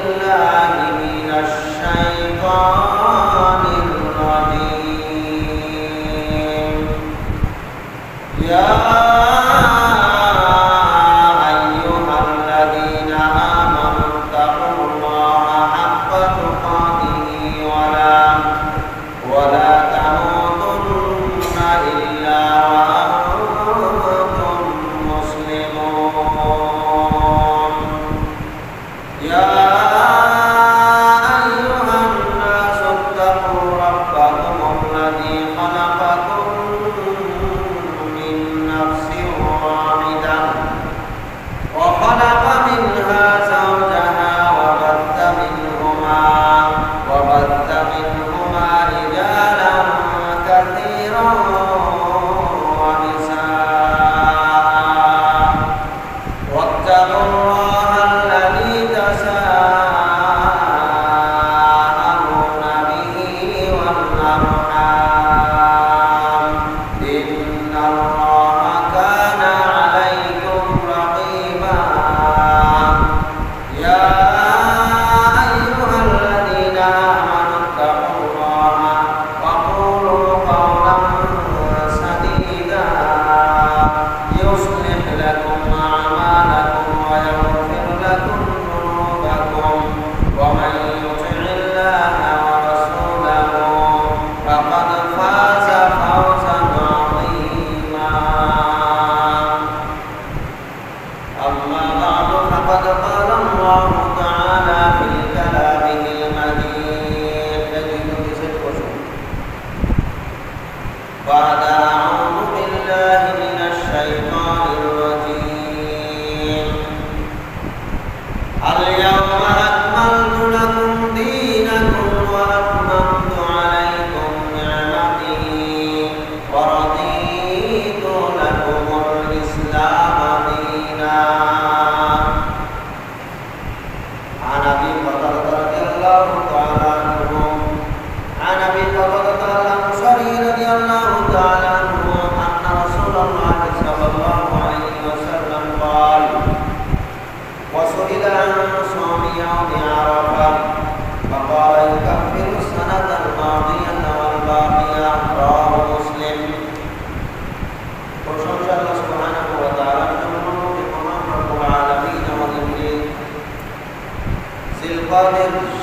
بالله من الشيطان الرجيم يا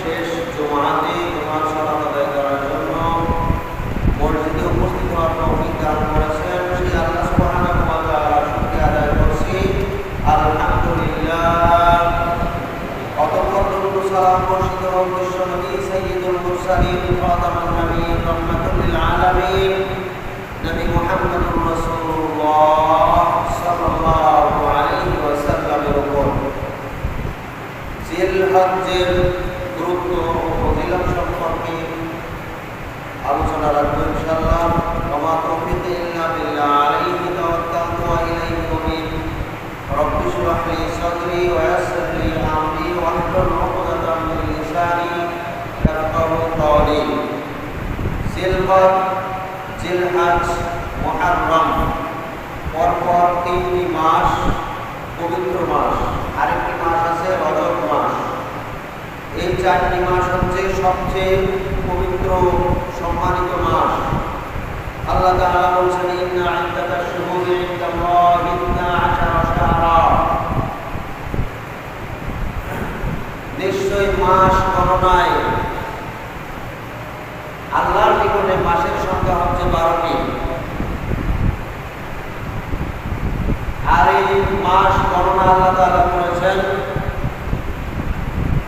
শেষ জুমাতে জুমার সালাত আদায় করার জন্য মসজিদে উপস্থিত হওয়ার তৌফিক দান করেছেন সেই আল্লাহ সুবহানাহু ওয়া তাআলার শুকরিয়া আদায় করছি আলহামদুলিল্লাহ। অতঃপর দুরূদ সালাম বর্ষিত হোক বিশ্বনবী সাইয়্যিদুল মুরসালিন খাতামুন নবিয়্যিন রাহমাতুল লিল আলামিন নবী মুহাম্মদুর রাসূলুল্লাহ সাল্লাল্লাহু আলাইহি ওয়াসাল্লামের উপর। জিলহজ্জের গুরুত্ব ও ফজিলত সম্পর্কে আলোচনা রাখবো ইনশাআল্লাহ। ওয়া তাওফীক ইল্লা বিল্লাহ আলাইহি তাওয়াক্কালতু ওয়া ইলাইহি উনীব। রব্বি ইশরাহ লি সাদরি ওয়া ইয়াসসির লি আমরি ওয়াহলুল উকদাতাম মিন লিসানি ইয়াফকাহু কওলি। জিলহজ, জিলহজ, মুহররম, পরপর তিনটি মাস পবিত্র মাস। আরেকটি মাস আছে রজব মাস। এই চারটি মাস হচ্ছে সবচেয়ে পবিত্র সম্মানিত মাস। আল্লাহ তাআলা বলেছেন ইন্না ইদ্দাতাশ শুহুরি ইনদাল্লাহি 12 শাহরা। নিশ্চয় মাস গণনায় আল্লাহর নিকটে মাসের সংখ্যা হচ্ছে 12টি। আর এই মাস গণনা আল্লাহ তাআলা করেছেন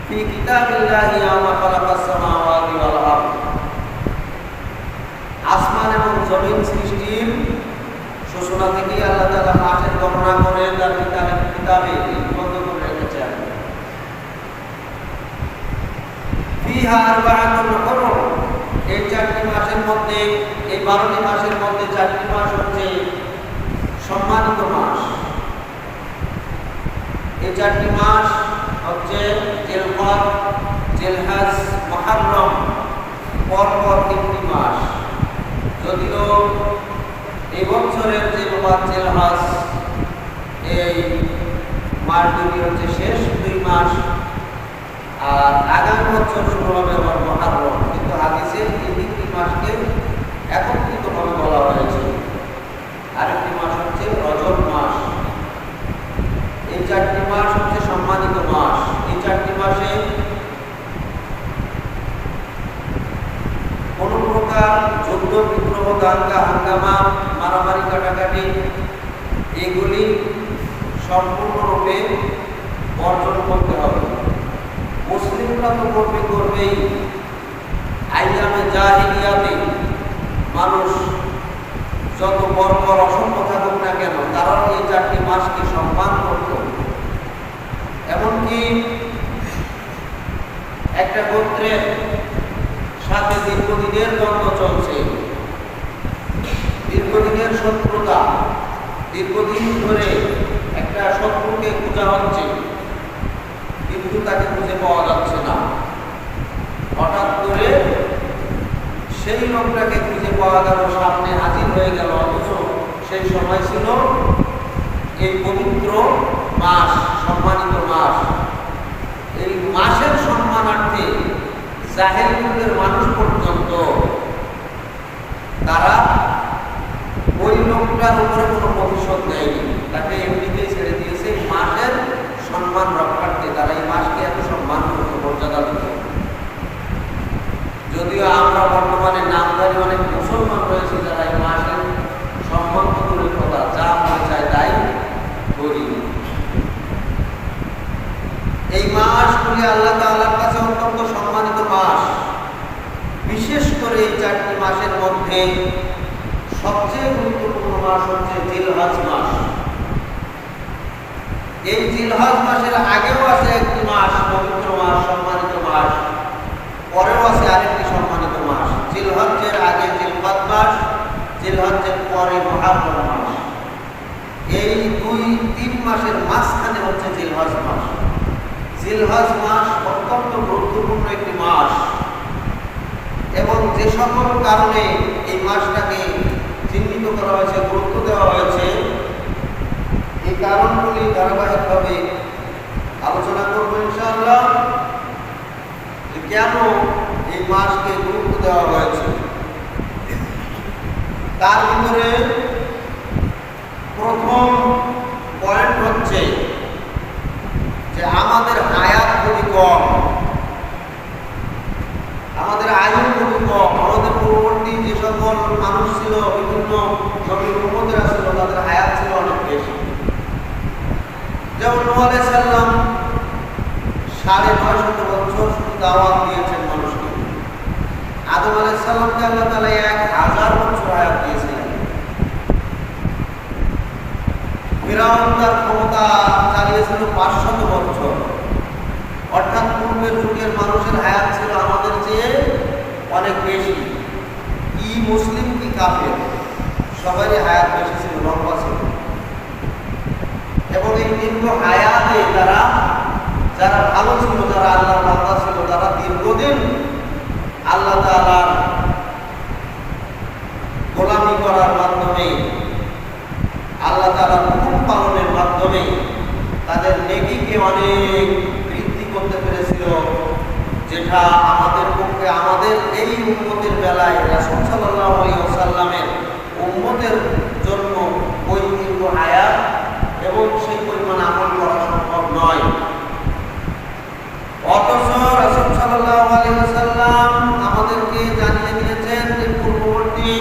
ফি কিতাবিল্লাহি ইয়াওমা খালাকাস সামাওয়াতি ওয়াল আরদ। আসমান এবং জমিন সৃষ্টির সূচনা থেকে আল্লাহ তাআলা মাসের গণনা করে তার কিতাবে লিপিবদ্ধ করে রেখেছেন। ফিহা আরবাআতুন হুরুম। এই চারটি মাসের মধ্যে, এই 12টি মাসের মধ্যে 4টি মাস হচ্ছে সম্মানিত মাস। এই 4টি মাস হচ্ছে জিলহজ, জিলহজ, মুহররম, পরপর 3টি মাস। যদিও এই বছরের জিলহজ, জিলহজ এই মাস দুটি হচ্ছে শেষ 2 মাস, আর আগামী বছর শুরু হবে আবার মুহররম। কিন্তু হাদিসে এই তিনটি মাসকে একত্রিতভাবে বলা হয়েছে। আরেকটি মাস হচ্ছে রজব মাস। এই চারটি মাস হচ্ছে সম্মানিত মাস। এই চারটি মাসে কোন প্রকার যুদ্ধ বিগ্রহ দাঙ্গা হাঙ্গামা মারামারি কাটাকাটি এগুলি সম্পূর্ণরূপে বর্জন করতে হবে। মুসলিমরা তো করবেই। আইয়ামে জাহিলিয়াতে মানুষ যত বর্বর অসভ্য থাকুক না কেন, তারা এই চারটি মাসকে সম্মান করত। এমনকি একটা গোত্রের সাথে দীর্ঘদিনের দ্বন্দ্ব চলছে, দীর্ঘদিনের শত্রুতা, দীর্ঘদিন ধরে একটা শত্রুকে খোঁজা হচ্ছে কিন্তু তাকে খুঁজে পাওয়া যাচ্ছে না। হঠাৎ করে সেই লোকটাকে খুঁজে পাওয়া গেল, সামনে হাজির হয়ে গেল। অথচ সেই সময় ছিল এই পবিত্র মাস, সম্মানিত মাস। এই মাসের সম্মানার্থে জাহেল যুগের মানুষ পর্যন্ত তারা ওই লোকটার উপরে কোনো প্রতিশোধ নেয়নি, তাকে এমনিতেই ছেড়ে দিয়েছে। এই মাসের সম্মান রক্ষার্থে তারা এই মাসকে এত সম্মান করতে, মর্যাদা দিত। যদিও আমরা বর্তমানে নামধারী অনেক মুসলমান রয়েছে যারা এই মাসের সম্মান তো দূরের কথা, যা মনে চায় তাই করি। এই মাসগুলি আল্লাহ তাআলার কাছে অত্যন্ত সম্মানিত মাস। বিশেষ করে এই চারটি মাসের মধ্যে সবচেয়ে গুরুত্বপূর্ণ মাস হচ্ছে জিলহজ মাস। এই জিলহজ মাসের আগেও আছে একটি মাস, পবিত্র মাস, সম্মানিত মাস। পরেও আছে আরেকটি সম্মানিত মাস। জিলহজের আগে জিলকদ মাস, জিলহজের পরে মুহররম মাস। এই 2-3 মাসের মাঝখানে হচ্ছে জিলহজ মাস। জিলহজ মাস অত্যন্ত গুরুত্বপূর্ণ একটি মাস এবং যে সকল কারণে এই মাসটাকে চিহ্নিত করা হয়েছে, গুরুত্ব দেওয়া হয়েছে, এই কারণগুলি ধারাবাহিকভাবে আলোচনা করবো ইনশাআল্লাহ। কেন এই মাসকে গুরুত্ব দেওয়া হয়েছে তার ভিতরে প্রথম পয়েন্ট হচ্ছে যে আমাদের হায়াত খুবই কম, আমাদের আয়ু খুবই কম। আমাদের পূর্ববর্তী যে সকল মানুষ ছিল, বিভিন্ন নবীর উম্মতেরা ছিল, তাদের হায়াত ছিল অনেক বেশি। যেমন নূহ আলাইহিস সালাম 950 বছর শুধু দাওয়াত দিয়েছেন মানুষকে। আদম আলাইহিস সালামকে আল্লাহ তাআলা 1000 বছর হায়াত দিয়েছিলেন। ফিরআউন তার ক্ষমতা চালিয়েছিল 500 বছর। অর্থাৎ পূর্বের যুগের মানুষের হায়াত ছিল আমাদের চেয়ে অনেক বেশি। কি মুসলিম কি কাফের, সবারই হায়াত বেশি ছিল, লম্বা ছিল। এবং এই দীর্ঘ হায়াতে যারা ভালো ছিল, যারা আল্লাহর বান্দা ছিল, তারা দীর্ঘদিন আল্লাহ তাআলার গোলামি করার মাধ্যমে, আল্লাহ তাআলার হুকুম পালনের মাধ্যমে তাদের নেকিকে অনেক বৃদ্ধি করতে পেরেছিল, যেটা আমাদের পক্ষে, আমাদের এই উম্মতের বেলায় রাসূল সাল্লাল্লাহু আলাইহি ওয়াসাল্লামের উম্মতের জন্য ওই দীর্ঘ হায়াত এবং সেই পরিমাণ আমল করা সম্ভব নয়। অথচ রাসূল সাল্লাল্লাহু আলাইহি ওয়াসাল্লাম আমাদেরকে জানিয়ে দিয়েছেন যে পূর্ববর্তী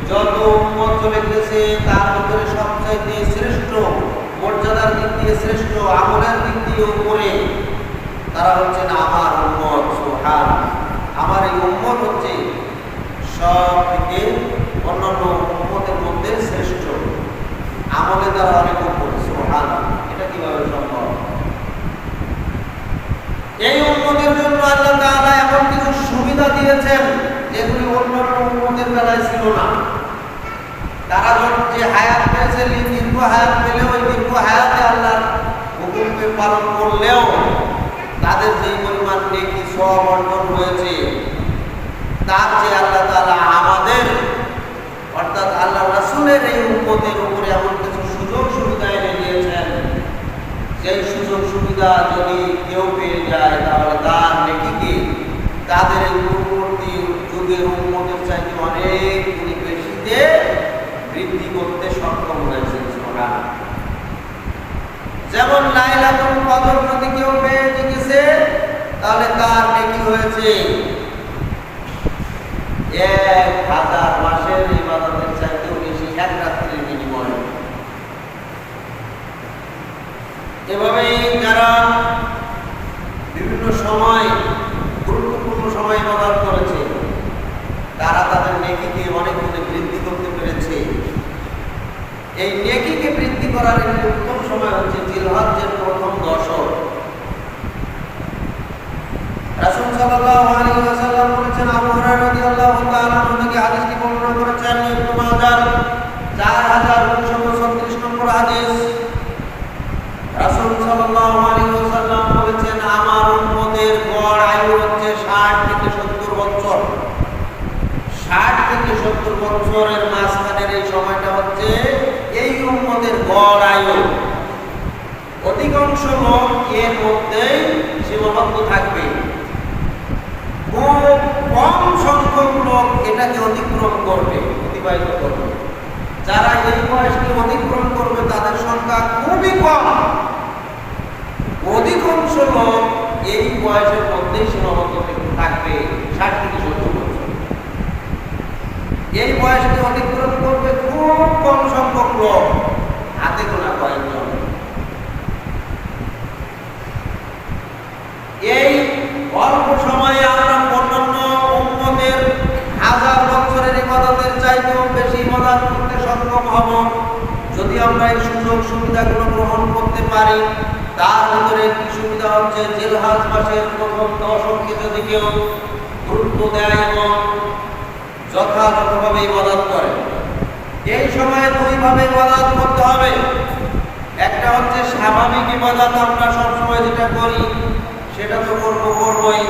যত উম্মত চলে গেছে তার ভিতরে সবচাইতে শ্রেষ্ঠ, মর্যাদার দিক দিয়ে শ্রেষ্ঠ, আমলের দিক দিয়ে উপরে তারা হচ্ছে না আমার উম্মত। সুবহানাল্লাহ, আমার এই উম্মত হচ্ছে সব থেকে অন্যান্য উম্মতের মধ্যে শ্রেষ্ঠ, আমলে তারা অনেক উপরে। সুবহানাল্লাহ, এটা কিভাবে সম্ভব? এই উম্মতের জন্য আল্লাহ তাআলা এমন কিছু সুবিধা দিয়েছেন যেগুলি অন্যান্য উম্মতের বেলায় ছিল না। তারা যে হায়াত পেয়েছে, দীর্ঘ হায়াত পেলেও ওই দীর্ঘ হায়াতে আল্লাহর হুকুমকে পালন করলেও তাদের যে পরিমাণ নেকি সওয়াব অর্জন হয়েছে, তার যে আল্লাহ তাআলা আমাদের অর্থাৎ আল্লাহ রাসূলের এই উম্মতের উপরে এমন কিছু সুযোগ সুবিধা এনে দিয়েছেন, যেই সুযোগ সুবিধা সুবিধা যদি কেউ পেয়ে যায় তাহলে তার নেকিকে তাদের এই পূর্ববর্তী যুগের উম্মতের চাইতে অনেক গুণ বেশিতে বৃদ্ধি করতে সক্ষম হয়েছেন। সুবহানাল্লাহ। যেমন লাইলাতুল কদর যদি কেউ পেয়ে গেছে তাহলে তার নেকি হয়েছে 1000 মাসের ইবাদতের চাইতেও বেশি, এক রাত্রির বিনিময়ে। এভাবেই যারা বিভিন্ন সময় গুরুত্বপূর্ণ সময় ইবাদত করেছে তারা তাদের নেকিকে অনেক গুণে বৃদ্ধি করতে পেরেছে। এই নেকিকে বৃদ্ধি করার একটি উত্তম সময় হচ্ছে জিলহজ্জের প্রথম দশক। রাসূল সাল্লাল্লাহু আলাইহি ওয়াসাল্লাম বলেছেন, আবু হুরায়রা রাদিয়াল্লাহু তাআলা আনহু থেকে হাদিসটি বর্ণনা করেছেন, ইবনে মাজাহ 4936 নম্বর হাদিস। রাসূল সাল্লাল্লাহু আলাইহি ওয়াসাল্লাম বলেছেন, আমার উম্মতের গড় আয়ু হচ্ছে 60 থেকে 70 বছর। 60 থেকে 70 বছরের মাঝখানের এই সময়টা হচ্ছে এই উম্মতের গড় আয়ু। অধিকাংশ লোক এর মধ্যেই সীমাবদ্ধ থাকবে। খুব কম সংখ্যক লোক এটাকে অতিক্রম করবে, অতিবাহিত করবে। যারা এই বয়সকে অতিক্রম করবে তাদের সংখ্যা খুবই কম। অধিকাংশ লোক এই বয়সের মধ্যেই সীমাবদ্ধ থাকবে, 60 থেকে 70 বছর। এই বয়সকে অতিক্রম করবে খুব কম সংখ্যক লোক, হাতে গোনা কয়েকজন। এই অল্প সময়ে আমরা অন্যান্য উম্মতের 1000 বছরের ইবাদতের চাইতেও বেশি ইবাদত করতে সক্ষম হব যদি আমরা এই সুযোগ সুবিধাগুলো গ্রহণ করতে পারি। তার ভিতরে একটি সুবিধা হচ্ছে জিলহজ মাসের প্রথম দশকে যদি কেউ গুরুত্ব দেয় এবং যথাযথভাবে ইবাদত করে। এই সময়ে দুইভাবে ইবাদত করতে হবে। একটা হচ্ছে স্বাভাবিক ইবাদত, আমরা সবসময় যেটা করি সেটা তো করবই।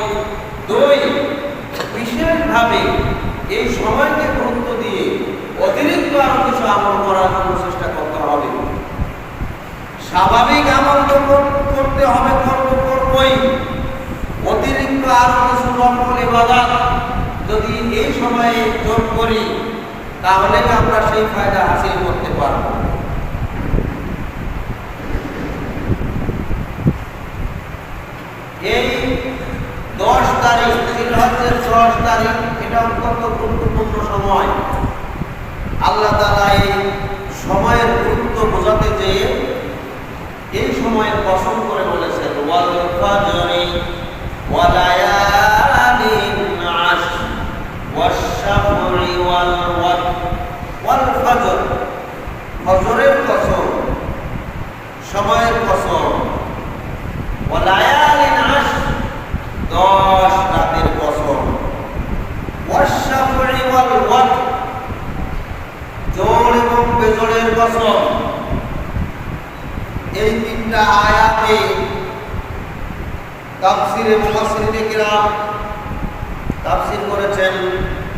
দুই, বিশেষভাবে এই সময়কে গুরুত্ব দিয়ে অতিরিক্ত আরো কিছু আমল করার জন্য চেষ্টা করতে হবে। স্বাভাবিক আমল তো করতে হবে, করবই। অতিরিক্ত আরো কিছু নফল ইবাদত যদি এই সময়ে যোগ করি তাহলে আমরা সেই ফায়দা হাসিল করতে পারব। এই 10 তারিখ, জিলহজ্জের 10 তারিখ, এটা অত্যন্ত গুরুত্বপূর্ণ সময়। আল্লাহ তাআলা এই সময়ের গুরুত্ব বোঝাতে যেয়ে এই সময়ের কসম করে বলেছেন, ওয়াল ফাজরি ওয়া লায়ালিন আশর ওয়াশ শাফরি ওয়াল ওয়াতর। ওয়াল ফাজর, ফজরের কসম, সময়ের কসম। ওয়া লায়ালিন আশর, 10 রাতের কসম। ওয়াশ শাফরি ওয়াল ওয়াতর, জোড় এবং বেজোড়ের কসম। এই তিনটা আয়াতে তাফসীরে মুফাসসিরিনে কিরাম তাফসীর করেছেন।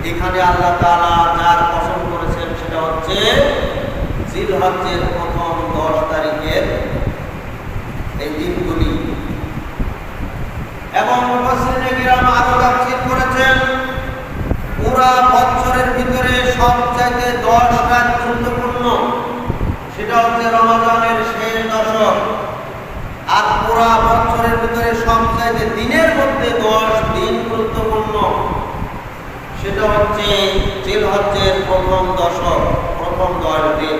এখানে আল্লাহ তাআলা যার কসম করেছেন সেটা হচ্ছে জিলহজ্জের প্রথম 10 তারিখের এই দিনগুলি। এবং মুফাসসিরিনে কিরাম আরো তাফসীর করেছেন পুরা বছরের ভিতরে সবচাইতে 10 রাত গুরুত্বপূর্ণ, সেটা হচ্ছে রমজানের শেষ দশক। আর পুরা বছরের ভিতরে সবচাইতে দিনের মধ্যে 10 দিন গুরুত্বপূর্ণ, সেটা হচ্ছে জিলহজ্জের প্রথম দশক, প্রথম 10 দিন।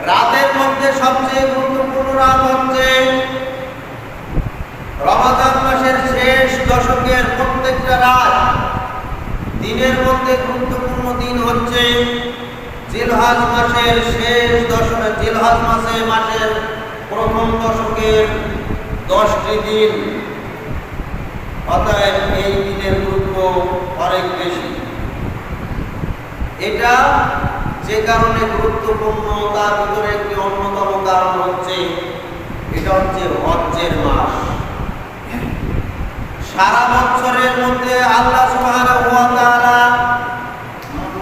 রাতের মধ্যে সবচেয়ে গুরুত্বপূর্ণ রাত হচ্ছে রমজান মাসের শেষ দশকের প্রত্যেকটা রাত। দিনের মধ্যে গুরুত্বপূর্ণ দিন হচ্ছে জিলহজ মাসের শেষ দশকে, জিলহজ মাসের প্রথম দশকের 10টি দিন। অতএব এই দিনের গুরুত্ব অনেক বেশি। এটা যে কারণে গুরুত্বপূর্ণ তার ভিতরে একটি অন্যতম কারণ হচ্ছে এটা হচ্ছে হজ্জের মাস। সারা বছরের মধ্যে আল্লাহ সুবহানাহু ওয়া তাআলা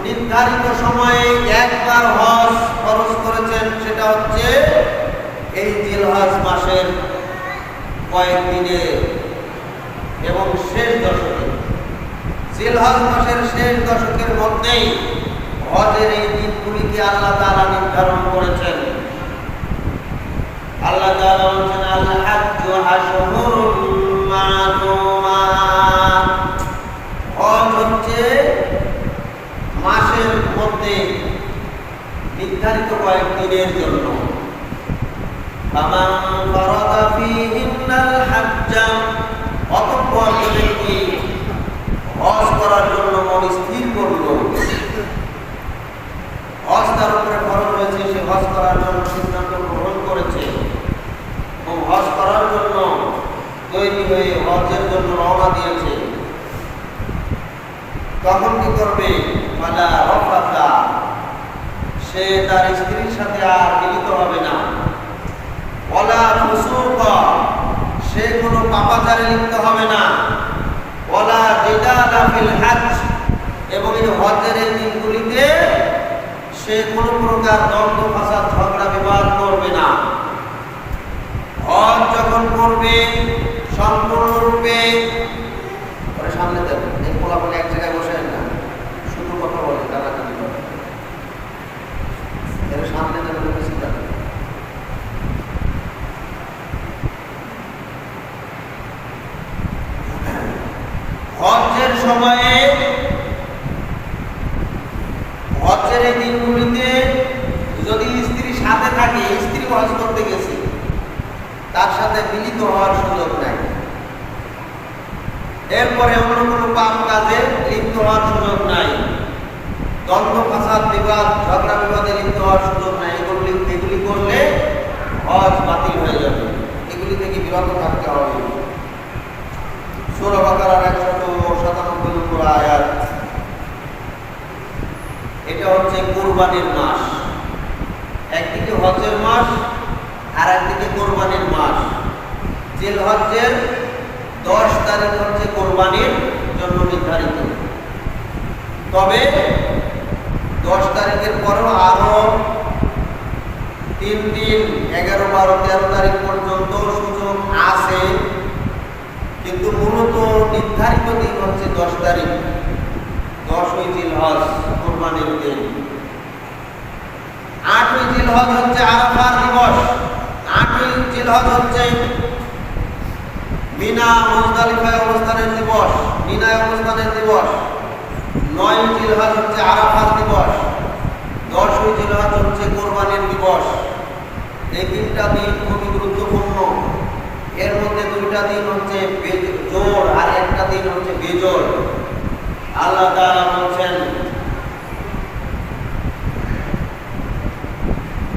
নির্ধারিত সময়ে একবার হজ ফরজ করেছেন, সেটা হচ্ছে এই জিলহজ মাসের কয়েকদিনে এবং শেষ দশকে, জিলহজ মাসের শেষ দশকের মধ্যেই হজের এই দিনগুলিকে আল্লাহ তাআলা নির্ধারণ করেছেন। আল্লাহ তাআলা বলেছেন, আল হাজ্জু আশহুরুম মা'লুমাত, হজ হচ্ছে মাসের মধ্যে নির্ধারিত কয়েকদিনের জন্য। ফামান ফারাদা ফীহিন্নাল হাজ্জা, অতঃপর যে ব্যক্তি হজ করার জন্য মন স্থির করল, হজ তার উপরে ফরজ হয়েছে, সে হজ করার জন্য সিদ্ধান্ত গ্রহণ করেছে এবং হজ করার জন্য তৈরি হয়ে হজের জন্য রওনা দিয়েছে, তখন কি করবে? ফালা রাফাতা, সে তার স্ত্রীর সাথে আর মিলিত হবে না। ওয়ালা ফুসুকা, সে কোনো পাপাচারে লিপ্ত হবে না। ওয়ালা জিদালা ফিল হজ, এবং এই হজের এই দিনগুলিতে সে কোনো প্রকার দ্বন্দ্ব ফাসাদ ঝগড়া বিবাদ করবে না। হজ যখন করবে সম্পূর্ণরূপে, সামনে দেবেন, এই পোলা বলে এক জায়গায় বসে না, শুধু কথা বলে তারা কি করে, এর সামনে দেবেন, চিন্তা করবেন। হজ্জের সময়ে, হজ্জের এই দিনগুলিতে যদি স্ত্রী সাথে থাকে, স্ত্রী হজ করতে গেছে, তার সাথে মিলিত হওয়ার সুযোগ নাই। এরপরে অন্য কোনো পাপ কাজে লিপ্ত হওয়ার সুযোগ নাই, দ্বন্দ্ব ফাসাদ বিবাদ ঝগড়া বিবাদে লিপ্ত হওয়ার সুযোগ নাই। এগুলি করলে হজ বাতিল হয়ে যাবে, এগুলি থেকে বিরত থাকতে হবে। সূরা বাকারার 197 নম্বর আয়াত। এটা হচ্ছে কুরবানির মাস, একদিকে হজের মাস আর একদিকে কোরবানির মাস। জিলহজ্জের 10 তারিখ হচ্ছে কোরবানির জন্য নির্ধারিত, তবে 10 তারিখের পরেও আরো 3 দিন 11, 12, 13 তারিখ পর্যন্ত সুযোগ আছে, কিন্তু মূলত নির্ধারিত দিন হচ্ছে 10 তারিখ। 10ই জিলহজ কোরবানির দিন। 8ই জিলহজ হচ্ছে আরাফার দিবস। 8ই জিলহজ হচ্ছে মিনা মুজদালিফায় অবস্থানের দিবস, মিনায় অবস্থানের দিবস। 9ই জিলহজ হচ্ছে আরাফার দিবস। 10ই জিলহজ হচ্ছে কোরবানির দিবস। এই 3টা দিন খুবই গুরুত্বপূর্ণ। এর মধ্যে 2টা দিন হচ্ছে জোড় আর একটা দিন হচ্ছে বেজোড়। আল্লাহ তাআলা বলেন,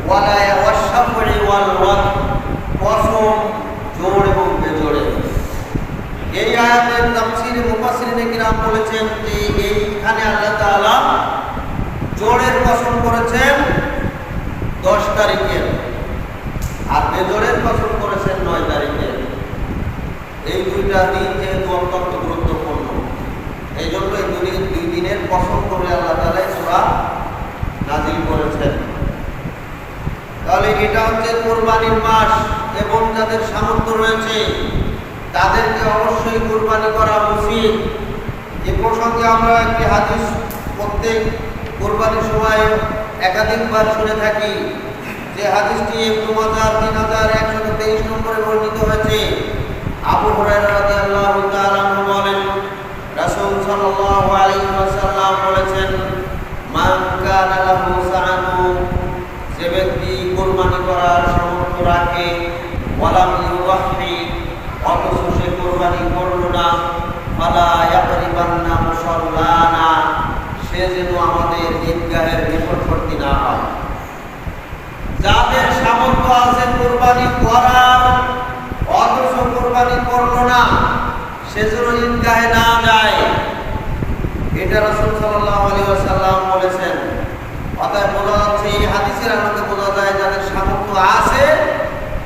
ওয়ালা ওয়াশফি ওয়াল ওয়াদ, কসম জোড় এবং বেজোড়ে। এই আয়াতের তাফসীরে মুফাসসিরিনে কিরাম বলেছেন যে এইখানে আল্লাহ তাআলা জোড়ের কসম করেছেন 10 তারিখের, আর বেজোড়ের কসম করেছেন 9 তারিখের। এই 2টা দিন যেহেতু অত্যন্ত গুরুত্বপূর্ণ, এই জন্য এই 2 দিনের কসম করে আল্লাহ তাআলা সূরা নাযিল করেছেন। তাহলে এটা হচ্ছে কোরবানির মাস, এবং যাদের সামর্থ্য রয়েছে তাদেরকে অবশ্যই কোরবানি করা উচিত। এ প্রসঙ্গে আমরা একটি হাদিস প্রত্যেক কোরবানির সময় একাধিকবার শুনে থাকি, যে হাদিসটি ইবনে মাজাহ 3123 নম্বরে বর্ণিত হয়েছে। আবু হুরায়রা রাদিয়াল্লাহু তাআলা আনহু বলেন, রাসূল সাল্লাল্লাহু আলাইহি ওয়াসাল্লাম বলেছেন, মান কানা লাহু সাআতু, যে ব্যক্তি কোরবানি করার সামর্থ্য রাখে, ওয়ালাম ইউযাহি, অথচ সে কোরবানি করল না, ফালা ইয়াকরিবান্না মুসাল্লানা, সে যেন আমাদের ঈদগাহের নিকটবর্তী না হয়। যাদের সামর্থ্য আছে কোরবানি করার, অথচ কোরবানি করল না, সে যেন ঈদগাহে না যায়, এটা রাসূল সাল্লাল্লাহু আলাইহি ওয়াসাল্লাম বলেছেন। অতএব বোঝা যাচ্ছে, এই হাদিসের আলোকে বোঝা যায় যাদের সামর্থ্য আছে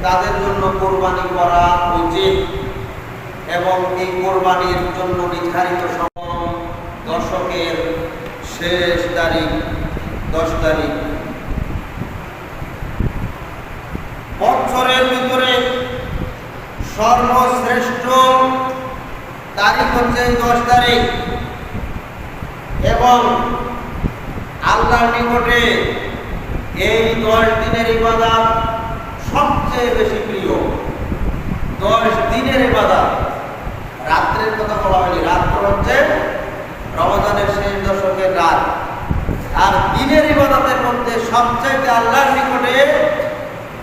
তাদের জন্য কোরবানি করা উচিত, এবং এই কোরবানির জন্য নির্ধারিত সময় দশকের শেষ তারিখ 10 তারিখ। বছরের ভিতরে সর্বশ্রেষ্ঠ তারিখ হচ্ছে 10 তারিখ এবং আল্লাহর নিকটে এই 10 দিনের ইবাদত সবচেয়ে বেশি প্রিয়। 10 দিনের ইবাদত, রাত্রের কথা বলা হয়নি, রাত্র হচ্ছে রমজানের শেষ দশকের রাত। আর দিনের ইবাদতের মধ্যে সবচেয়ে আল্লাহর নিকটে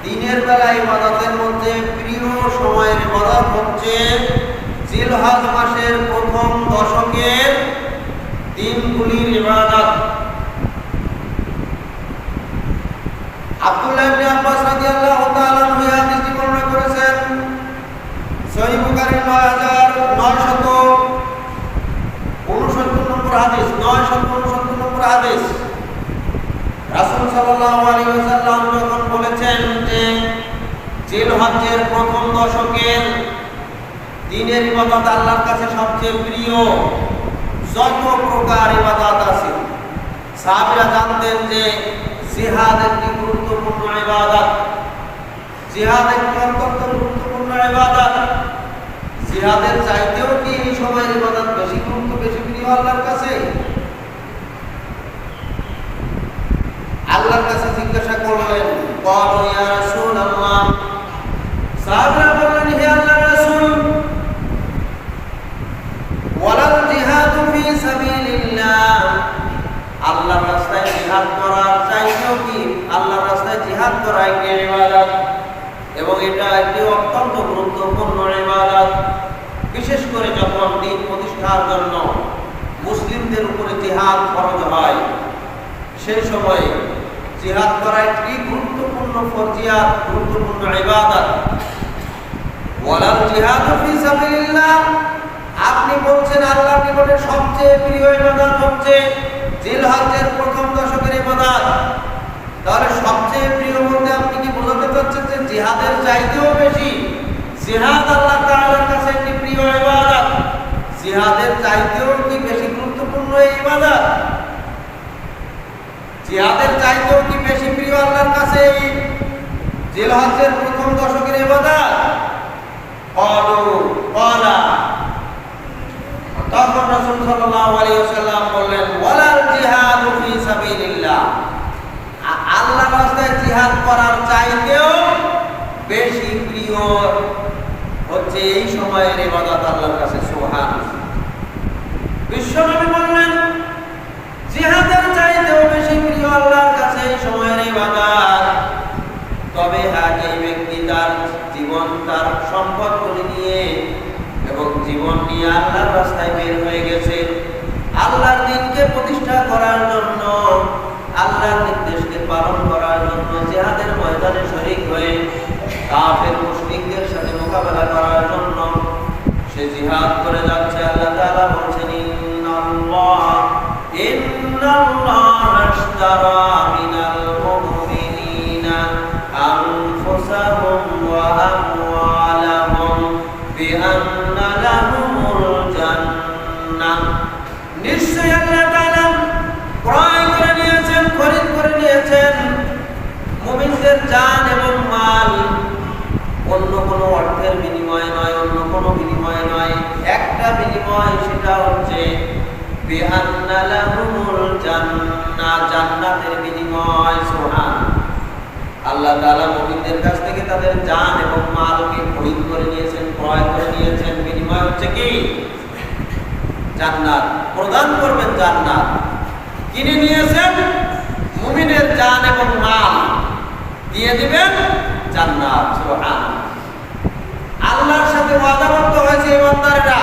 দিনের বেলা ইবাদতের মধ্যে প্রিয় সময়ের ইবাদত হচ্ছে জিলহজ মাসের প্রথম দশকের দিনগুলির ইবাদত। আব্দুল্লাহ ইবনে আব্বাস রাদিয়াল্লাহু তাআলা আনহু হাদিসটি বর্ণনা করেছেন সহিহ বুখারী 9969 নম্বর হাদিস, 969 নম্বর হাদিস। রাসূল সাল্লাল্লাহু আলাইহি ওয়াসাল্লাম যখন বলেছেন যে জিলহজ্জের প্রথম দশকের দিনের ইবাদত আল্লাহর কাছে সবচেয়ে প্রিয়, যত প্রকার ইবাদত আছে সাহাবীরা জানতেন যে জিহাদ একটি গুরুত্বপূর্ণ ইবাদত, জিহাদ একটি অত্যন্ত গুরুত্বপূর্ণ ইবাদত। জিহাদের চাইতেও কি এই সময়ের ইবাদত বেশি প্রিয় আল্লাহর কাছে? আল্লাহর কাছে জিজ্ঞাসা করলেন, ক্বালু ইয়া রাসূলুল্লাহ, সাহাবারা বললেন হে আল্লাহর রাসূল, ওয়ালাল জিহাদু ফি সাবিলিল্লাহ, আল্লাহর রাস্তায় জিহাদ করার চাইতেও কি আল্লাহর রাস্তায় জিহাদ করা একটি ইবাদত এবং এটা একটি অত্যন্ত গুরুত্বপূর্ণ ইবাদত। বিশেষ করে যখন দ্বীন প্রতিষ্ঠার জন্য মুসলিমদের উপরে জিহাদ ফরজ হয়, সেই সময় জিহাদ করা একটি গুরুত্বপূর্ণ ফরজিয়াত, গুরুত্বপূর্ণ ইবাদত। ওয়ালাল জিহাদু ফি সাবিলিল্লাহ, আপনি বলছেন আল্লাহর নিকটে সবচেয়ে প্রিয় ইবাদত হচ্ছে জিলহজ্জের প্রথম দশকের ইবাদত। তাহলে সবচেয়ে প্রিয় বলতে আপনি কি বোঝাতে চাচ্ছেন যে জিহাদের চাইতেও বেশি জিহাদ আল্লাহ তাআলার কাছে একটি প্রিয় ইবাদত? জিহাদের চাইতেও কি বেশি গুরুত্বপূর্ণ এই ইবাদত? জিহাদের চাইতেও কি বেশি প্রিয় আল্লাহর কাছে এই জিলহজ্জের প্রথম দশকের ইবাদত? ক্বালা, তখন রাসূল সাল্লাল্লাহু আলাইহি ওয়াসাল্লাম বললেন, ওয়ালাল জিহাদু ফি সাবিলিল্লাহ, আল্লাহর রাস্তায় জিহাদ করার চাইতেও বেশি প্রিয় হচ্ছে এই সময়ের ইবাদত আল্লাহর কাছে। সুবহানাল্লাহ। বিশ্বনবী বললেন জিহাদের চাইতেও বেশি প্রিয় আল্লাহর কাছে এই সময়ের ইবাদত। তবে আগে ব্যক্তি তার জীবন, তার সম্পদগুলি নিয়ে এবং জীবন নিয়ে আল্লাহর রাস্তায় বের হয়ে গেছে, আল্লাহর দ্বীনকে প্রতিষ্ঠা করার জন্য, আল্লাহর নির্দেশকে পালন করার জন্য জিহাদের ময়দানে শরীক হয়ে কাফের মুশরিকদের সাথে মোকাবেলা করার জন্য সে জিহাদ করে যাচ্ছে। আল্লাহ তাআলা বলেছেন, ইন্নাল্লাহা আশতারা মিনাল মুমিনিনা আনফুসাহুম ওয়া আমওয়ালাহুম বিআন্না লাহুমুল জান্নাহ, নিশ্চয়ই আল্লাহ তাআলা ক্রয় করে নিয়েছেন, খরিদ করে নিয়েছেন মুমিনদের জান এবং মাল। অন্য কোনো অর্থের বিনিময়ে নয়, অন্য কোনো বিনিময়ে নয়, একটা বিনিময়, সেটা হচ্ছে বিআন্না লাহুমুল জান্নাহ, জান্নাতের বিনিময়। সুবহানাল্লাহ। আল্লাহ তাআলা মুমিনদের কাছ থেকে তাদের জান এবং মালকে খরিদ করে নিয়েছেন, ক্রয় করে নিয়েছেন, বিনিময় হচ্ছে কি? জান্নাত। প্রদান করবেন জান্নাত। কিনে নিয়েছেন মুমিনের জান এবং মাল, দিয়ে দিবেন জান্নাত। সুবহানাল্লাহ। আল্লাহর সাথে ওয়াদাবদ্ধ হয়েছে ইমানদাররা,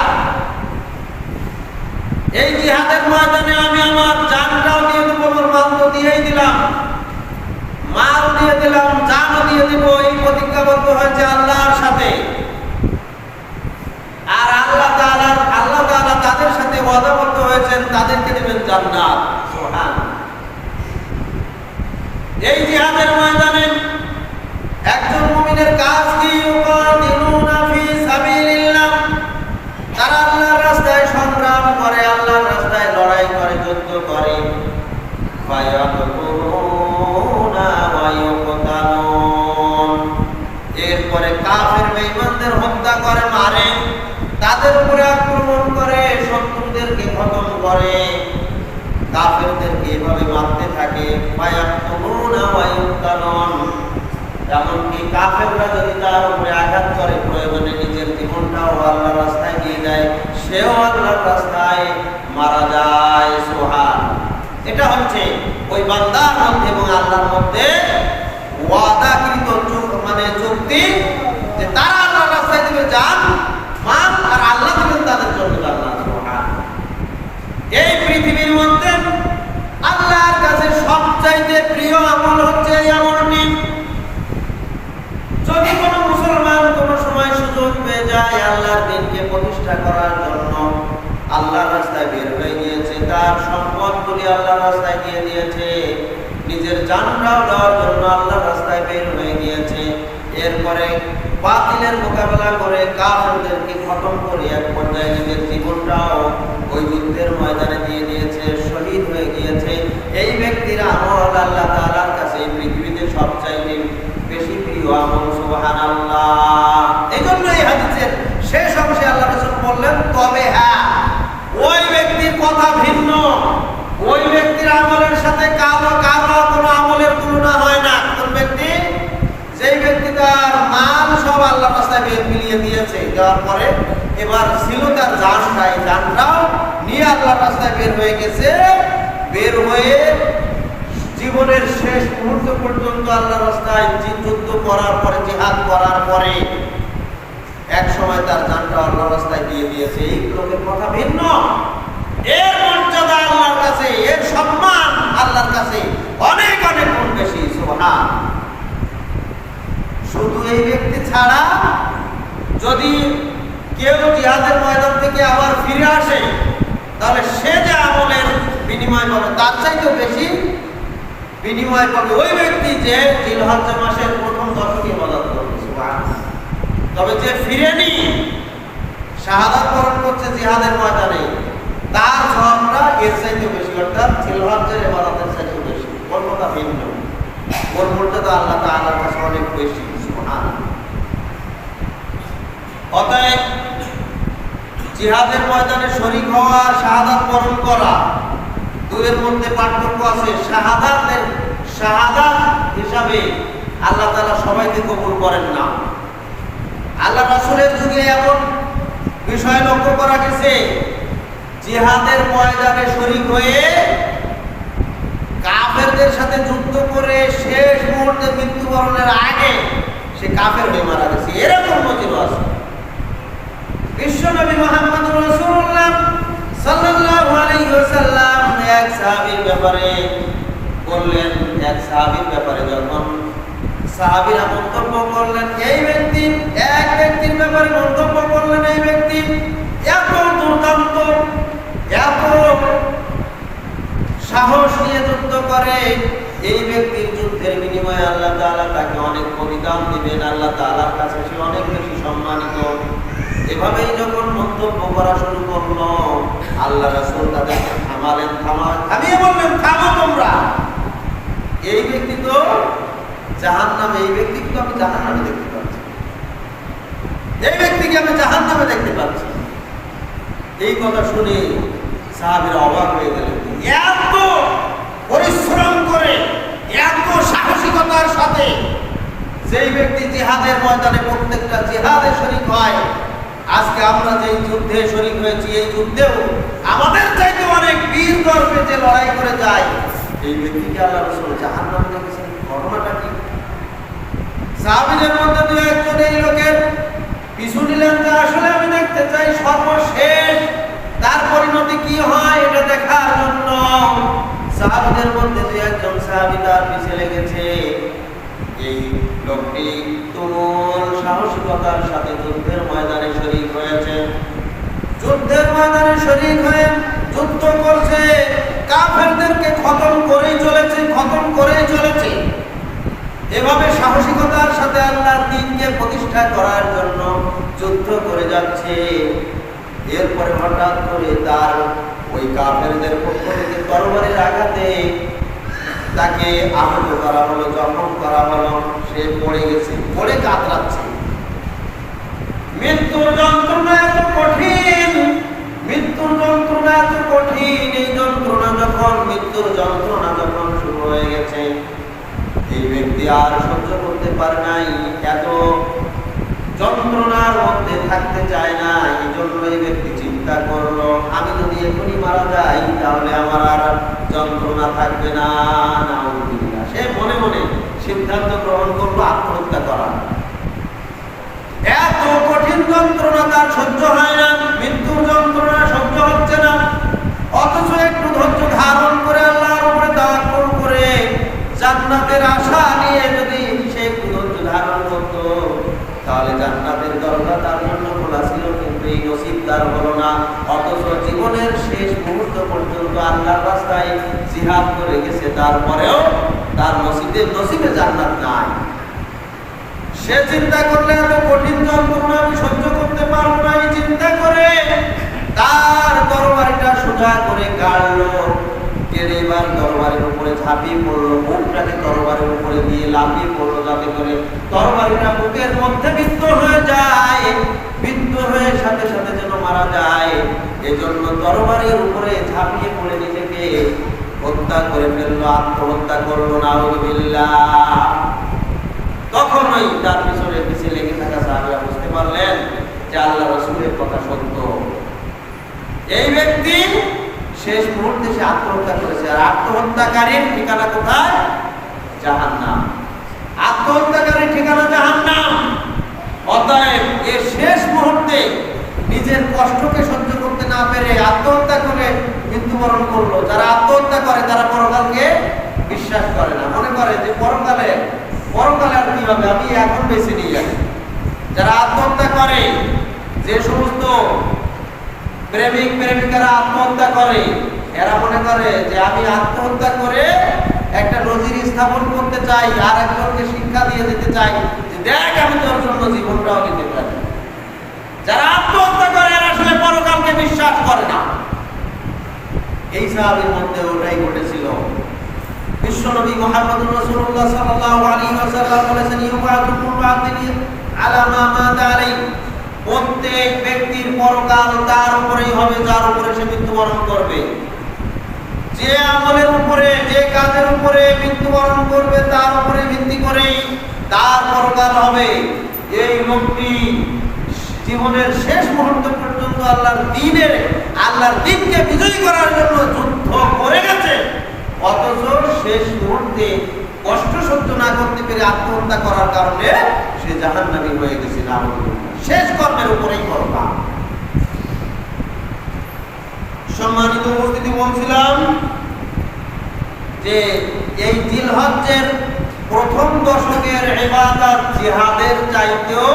এই জিহাদের ময়দানে আমি আমার জানটাও দিয়ে দেব, আমার মাল তো দিয়েই দিলাম, মাল দিয়ে দিলাম, জানও দিয়ে দিব, এই প্রতিজ্ঞাবদ্ধ হয়েছে আল্লাহর সাথে। আর আল্লাহ তাআলা তাদের সাথে ওয়াদাবদ্ধ হয়েছেন, তাদেরকে দেবেন জান্নাত। সুবহানাল্লাহ। এই জিহাদের ময়দানে একজন মুমিনের কাজ কি? ইউকাতিলুনা ফি সাবিলিল্লাহ, তারা আল্লাহর রাস্তায় সংগ্রাম করে, আল্লাহর রাস্তায় লড়াই করে, যুদ্ধ করে। ফায়াকুলুনা ওয়া ইউকতালুন, এরপরে কাফের বেঈমানদের হত্যা মারে, তাদের উপরে আক্রমণ করে, শত্রুদেরকে খতম করে, কাফেরদেরকে এভাবে মারতে থাকে। এমনকি কাফেররা যদি তার উপরে আঘাত করে, প্রয়োজনে নিজের জীবনটাও আল্লাহর রাস্তায় দিয়ে দেয়, সেও আল্লাহর রাস্তায় মারা যায়। সুবহান। এটা হচ্ছে ওই বান্দার মধ্যে এবং আল্লাহর মধ্যে ওয়াদাকৃত চুক্তি, যে তারা আল্লাহর রাস্তায় দিবে জান মাল, আর আল্লাহ দিবেন তাদের জন্য জান্নাত। সুবহান। এই পৃথিবীর মধ্যে আল্লাহর কাছে সবচাইতে প্রিয় আমল হচ্ছে এই আমলটি। যদি কোনো মুসলমান কোনো সময় সুযোগ পেয়ে যায় আল্লাহর দ্বীনকে প্রতিষ্ঠা করার জন্য, আল্লাহর রাস্তায় বের হয়ে গিয়েছে, তার সম্পদগুলি আল্লাহর রাস্তায় দিয়ে দিয়েছে, নিজের জানটাও দেওয়ার জন্য আল্লাহর রাস্তায় বের হয়ে গিয়েছে, এরপরে বাতিলের মোকাবেলা করে কাফেরদেরকে খতম করে এক পর্যায়ে নিজের জীবনটাও ওই যুদ্ধের ময়দানে দিয়ে দিয়েছে, শহীদ হয়ে গিয়েছে, এই ব্যক্তির আমল আল্লাহ তাআলার কাছে এই পৃথিবীতে সবচাইতে বেশি প্রিয় আমল। সুবহানাল্লাহ। এই জন্য এই হাদিসের শেষ অংশে আল্লাহ রাসূল বললেন, তবে হ্যাঁ, ওই ব্যক্তির কথা ভিন্ন, ওই ব্যক্তির আমলের সাথে কারো কোনো আমলের তুলনা হয় না। কোন ব্যক্তি? যেই ব্যক্তি তার মাল সব আল্লাহর রাস্তায় মিলিয়ে দিয়েছে, দেওয়ার পরে এবার ছিল তার জানটাই, জানটাও নিয়ে আল্লাহর রাস্তায় বের হয়ে গেছে, বের হয়ে জীবনের শেষ মুহূর্ত পর্যন্ত আল্লাহর রাস্তায় যুদ্ধ করার পরে, জিহাদ করার পরে এক সময় তার জানটা আল্লাহর রাস্তায় দিয়ে দিয়েছে, এই লোকের কথা ভিন্ন। এর মর্যাদা আল্লাহর কাছে, এর সম্মান আল্লাহর কাছে অনেক অনেক গুণ বেশি। সুবহান। শুধু এই ব্যক্তি ছাড়া যদি কেউ জিহাদের ময়দান থেকে আবার ফিরে আসে, তাহলে সে যে আমলের বিনিময় পাবে তার চাইতেও বেশি বিনিময় পাবে ওই ব্যক্তি যে জিলহজ মাসের প্রথম দশকে ইবাদত করবে। সুবহানাল্লাহ। তবে যে ফিরেনি, শাহাদাত বরণ করছে জিহাদের ময়দানে, তার সওয়াবটা এর চাইতে বেশি, অর্থাৎ জিলহজের ইবাদতের চাইতে বেশি। ওর কথা ভিন্ন, ওর মর্যাদা আল্লাহ তাআলার কাছে অনেক বেশি। সুবহানাল্লাহ। অতএব জিহাদের ময়দানে শরীক হওয়া আর শাহাদাত বরণ করা, দুয়ের মধ্যে পার্থক্য আছে। শাহাদাত হিসাবে আল্লাহ তাআলা সবাইকে কবুল করেন না। আল্লাহ রাসূলের যুগে এমন বিষয় লক্ষ্য করা গেছে, জিহাদের ময়দানে শরীক হয়ে কাফেরদের সাথে যুদ্ধ করে শেষ মুহূর্তে মৃত্যুবরণের আগে সে কাফের হয়ে মারা গেছে, এরকম নজির আছে। বিশ্বনবী মুহাম্মদুর রাসূলুল্লাহ সাল্লাল্লাহু আলাইহি ওয়াসাল্লাম এক সাহাবীর ব্যাপারে বললেন, এক সাহাবীর ব্যাপারে যখন সাহাবীরা মন্তব্য করলেন, এই ব্যক্তি, এক ব্যক্তির ব্যাপারে মন্তব্য করলেন, এই ব্যক্তি এত দুর্দান্ত, এত সাহস নিয়ে যুদ্ধ করে, এই ব্যক্তির যুদ্ধের বিনিময়ে আল্লাহ তাআলা তাকে অনেক প্রতিদান দিবেন, আল্লাহ তাআলার কাছে সে অনেক বেশি সম্মানিত। এভাবেই যখন মন্তব্য করা শুরু করলো, আল্লাহ রাসূল তাদেরকে থামিয়ে বললেন, থামো তোমরা, এই ব্যক্তি তো জাহান্নামে, এই ব্যক্তিকে আমি জাহান্নামে দেখতে পাচ্ছি, এই ব্যক্তিকে আমি জাহান্নামে দেখতে পাচ্ছি। এই কথা শুনে সাহাবীরা অবাক হয়ে গেলেন। এত পরিশ্রম করে, এত সাহসিকতার সাথে যেই ব্যক্তি জিহাদের ময়দানে প্রত্যেকটা জিহাদে শরীক হয়, আজকে আমরা যে যুদ্ধে শরীক হয়েছি, এই যুদ্ধেও আমাদের চাইতে অনেক বীর গর্বে যে লড়াই করে যায়, এই ব্যক্তিকে আল্লাহ রাসূল জাহান্নামে দেখেছেন। ঘটনাটা কি? সাহাবীদের মধ্যে দুই একজন এই লোকের পিছু নিলেন যে আসলে আমি দেখতে চাই সর্বশেষ তার পরিণতি কি হয়, এটা দেখার জন্য। সাহাবীদের মধ্যে দুই একজন সাহাবী তার পিছে লেগেছে। এই লোকটি তুমুল সাহসিকতার সাথে যুদ্ধের ময়দানে শরীক হয়েছে, যুদ্ধের ময়দানে শরীক হয়ে যুদ্ধ করছে, কাফেরদেরকে খতম করেই চলেছে। এভাবে সাহসিকতার সাথে আল্লাহর দ্বীনকে প্রতিষ্ঠা করার জন্য যুদ্ধ করে যাচ্ছে। এরপরে হঠাৎ করে তার ওই কাফেরদের পক্ষ থেকে তরবারির আঘাতে তাকে আহত করা হলো, জখম করা হলো, সে পড়ে গেছে, পড়ে কাতরাচ্ছে। মৃত্যুর যন্ত্রণা এত কঠিন, মৃত্যুর যন্ত্রণা এত কঠিন। এই যন্ত্রণা যখন, মৃত্যুর যন্ত্রণা যখন শুরু হয়ে গেছে, এই ব্যক্তি আর সহ্য করতে পারে নাই, এত যন্ত্রণার মধ্যে থাকতে চায় না। এই জন্য এই ব্যক্তি চিন্তা করলো, আমি যদি এখনই মারা যাই তাহলে আমার আর যন্ত্রণা থাকবে না। সে মনে মনে সিদ্ধান্ত গ্রহণ করলো আত্মহত্যা করা। এত কঠিন যন্ত্রণা তার সহ্য হয় না, মৃত্যুর যন্ত্রণা সহ্য হচ্ছে না। অথচ একটু ধৈর্য ধারণ করে আল্লাহর উপরে তাওয়াক্কুল করে জান্নাতের আশা নিয়ে যদি সে একটু ধৈর্য ধারণ করত, তাহলে জান্নাতের দরজা তার জন্য খোলা ছিল। কিন্তু এই নসিব তার হলো না। অথচ জীবনের শেষ মুহূর্ত পর্যন্ত আল্লাহর রাস্তায় জিহাদ করে গেছে, তারপরেও তার নসিবে জান্নাত নাই। সে চিন্তা করলে এত কঠিন যন্ত্রণা আমি সহ্য করতে পারবো না। এই চিন্তা করে তার তরবারিটা সোজা করে কাটলো, কেড়ে এবার তরবারির উপরে ঝাঁপিয়ে পড়লো, মুখটাকে তরবারির উপরে দিয়ে লাফিয়ে পড়লো, যাতে করে তরবারিটা বুকের মধ্যে বিদ্ধ হয়ে যায়, বিদ্ধ হয়ে সাথে সাথে যেন মারা যায়। এজন্য তরবারির উপরে ঝাঁপিয়ে পড়ে নিজেকে হত্যা করে ফেললো, আত্মহত্যা করলো। নাউযুবিল্লাহ। তখন ওই তার পিছনে পিছিয়ে লেগে থাকা সাহাবীরা বুঝতে পারলেন যে আল্লাহ রাসূলের কথা সত্য। এই ব্যক্তি শেষ মুহূর্তে সে আত্মহত্যা করেছে। আর আত্মহত্যাকারীর ঠিকানা কোথায়? জাহান্নাম। আত্মহত্যাকারীর ঠিকানা জাহান্নাম। অতএব এই শেষ মুহূর্তে নিজের কষ্টকে সহ্য করতে না পেরে আত্মহত্যা করে মৃত্যুবরণ করলো। যারা আত্মহত্যা করে তারা পরকালকে বিশ্বাস করে না, মনে করে যে পরকালে আর কি হবে, আমি এখন বেঁচে নিয়ে যাই। যারা আত্মহত্যা করে, যে সমস্ত প্রেমিক প্রেমিকারা আত্মহত্যা করে, এরা মনে করে যে আমি আত্মহত্যা করে একটা নজির স্থাপন করতে চাই, আর একজনকে শিক্ষা দিয়ে দিতে চাই যে দেখ আমি তোর জন্য জীবনটাও দিতে পারি। যারা আত্মহত্যা করে এরা আসলে পরকালকে বিশ্বাস করে না। এই সাহাবীর মধ্যে ওটাই ঘটেছিল। বিশ্বনবী মুহাম্মদুর রাসূলুল্লাহ সাল্লাল্লাহু আলাইহি ওয়াসাল্লাম বলেছেন, ইউবাতু মুবাতিন আলা মা মাতা আলাইহি। প্রত্যেক ব্যক্তির পরকাল তার উপরেই হবে যার উপরে সে মৃত্যুবরণ করবে। যে আমলের উপরে, যে কাজের উপরে মৃত্যুবরণ করবে তার উপরে ভিত্তি করেই তার পরকাল হবে। এই লোকটি জীবনের শেষ মুহূর্ত পর্যন্ত আল্লাহর দ্বীনকে বিজয়ী করার জন্য যুদ্ধ করে গেছে। অথচ শেষ মুহূর্তে কষ্ট সহ্য না করতে পেরে আত্মহত্যা করার কারণে সে জাহান্নামী হয়ে গেছে। শেষ কর্মের উপরেই পরকাল। সম্মানিত উপস্থিতি, বলছিলাম যে এই জিলহজ্জের প্রথম দশকের ইবাদত জিহাদের চাইতেও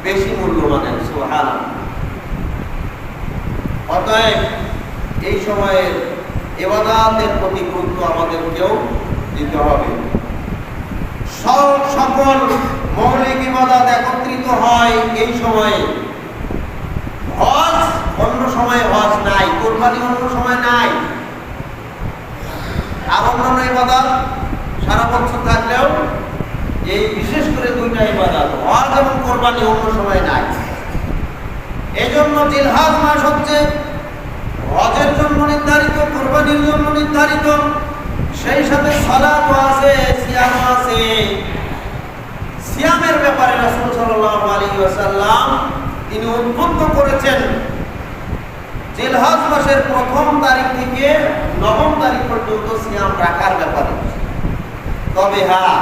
বেশি মূল্যমানের। সুবহানাল্লাহ। অতএব এই সময়ের ইবাদতের প্রতি গুরুত্ব আমাদেরকেও দিতে হবে। সকল মৌলিক ইবাদত একত্রিত হয় এই সময়ে। হজ অন্য সময় হজ নাই, কুরবানি অন্য সময় নাই, আর অন্যান্য ইবাদত সারা বছর থাকলেও এই বিশেষ করে দুইটা ইবাদত হজ এবং কুরবানি অন্য সময় নাই। এই জন্য জিলহজ মাস হচ্ছে হজের জন্য নির্ধারিত, কুরবানির জন্য নির্ধারিত। সেই সাথে সালাতও আছে, সিয়ামও আছে। সিয়ামের ব্যাপারে রাসূল সাল্লাল্লাহু আলাইহি ওয়াসাল্লাম তিনি উদ্বুদ্ধ করেছেন জিলহজ মাসের প্রথম তারিখ থেকে নবম তারিখ পর্যন্ত সিয়াম রাখার ব্যাপারে। তবে হ্যাঁ,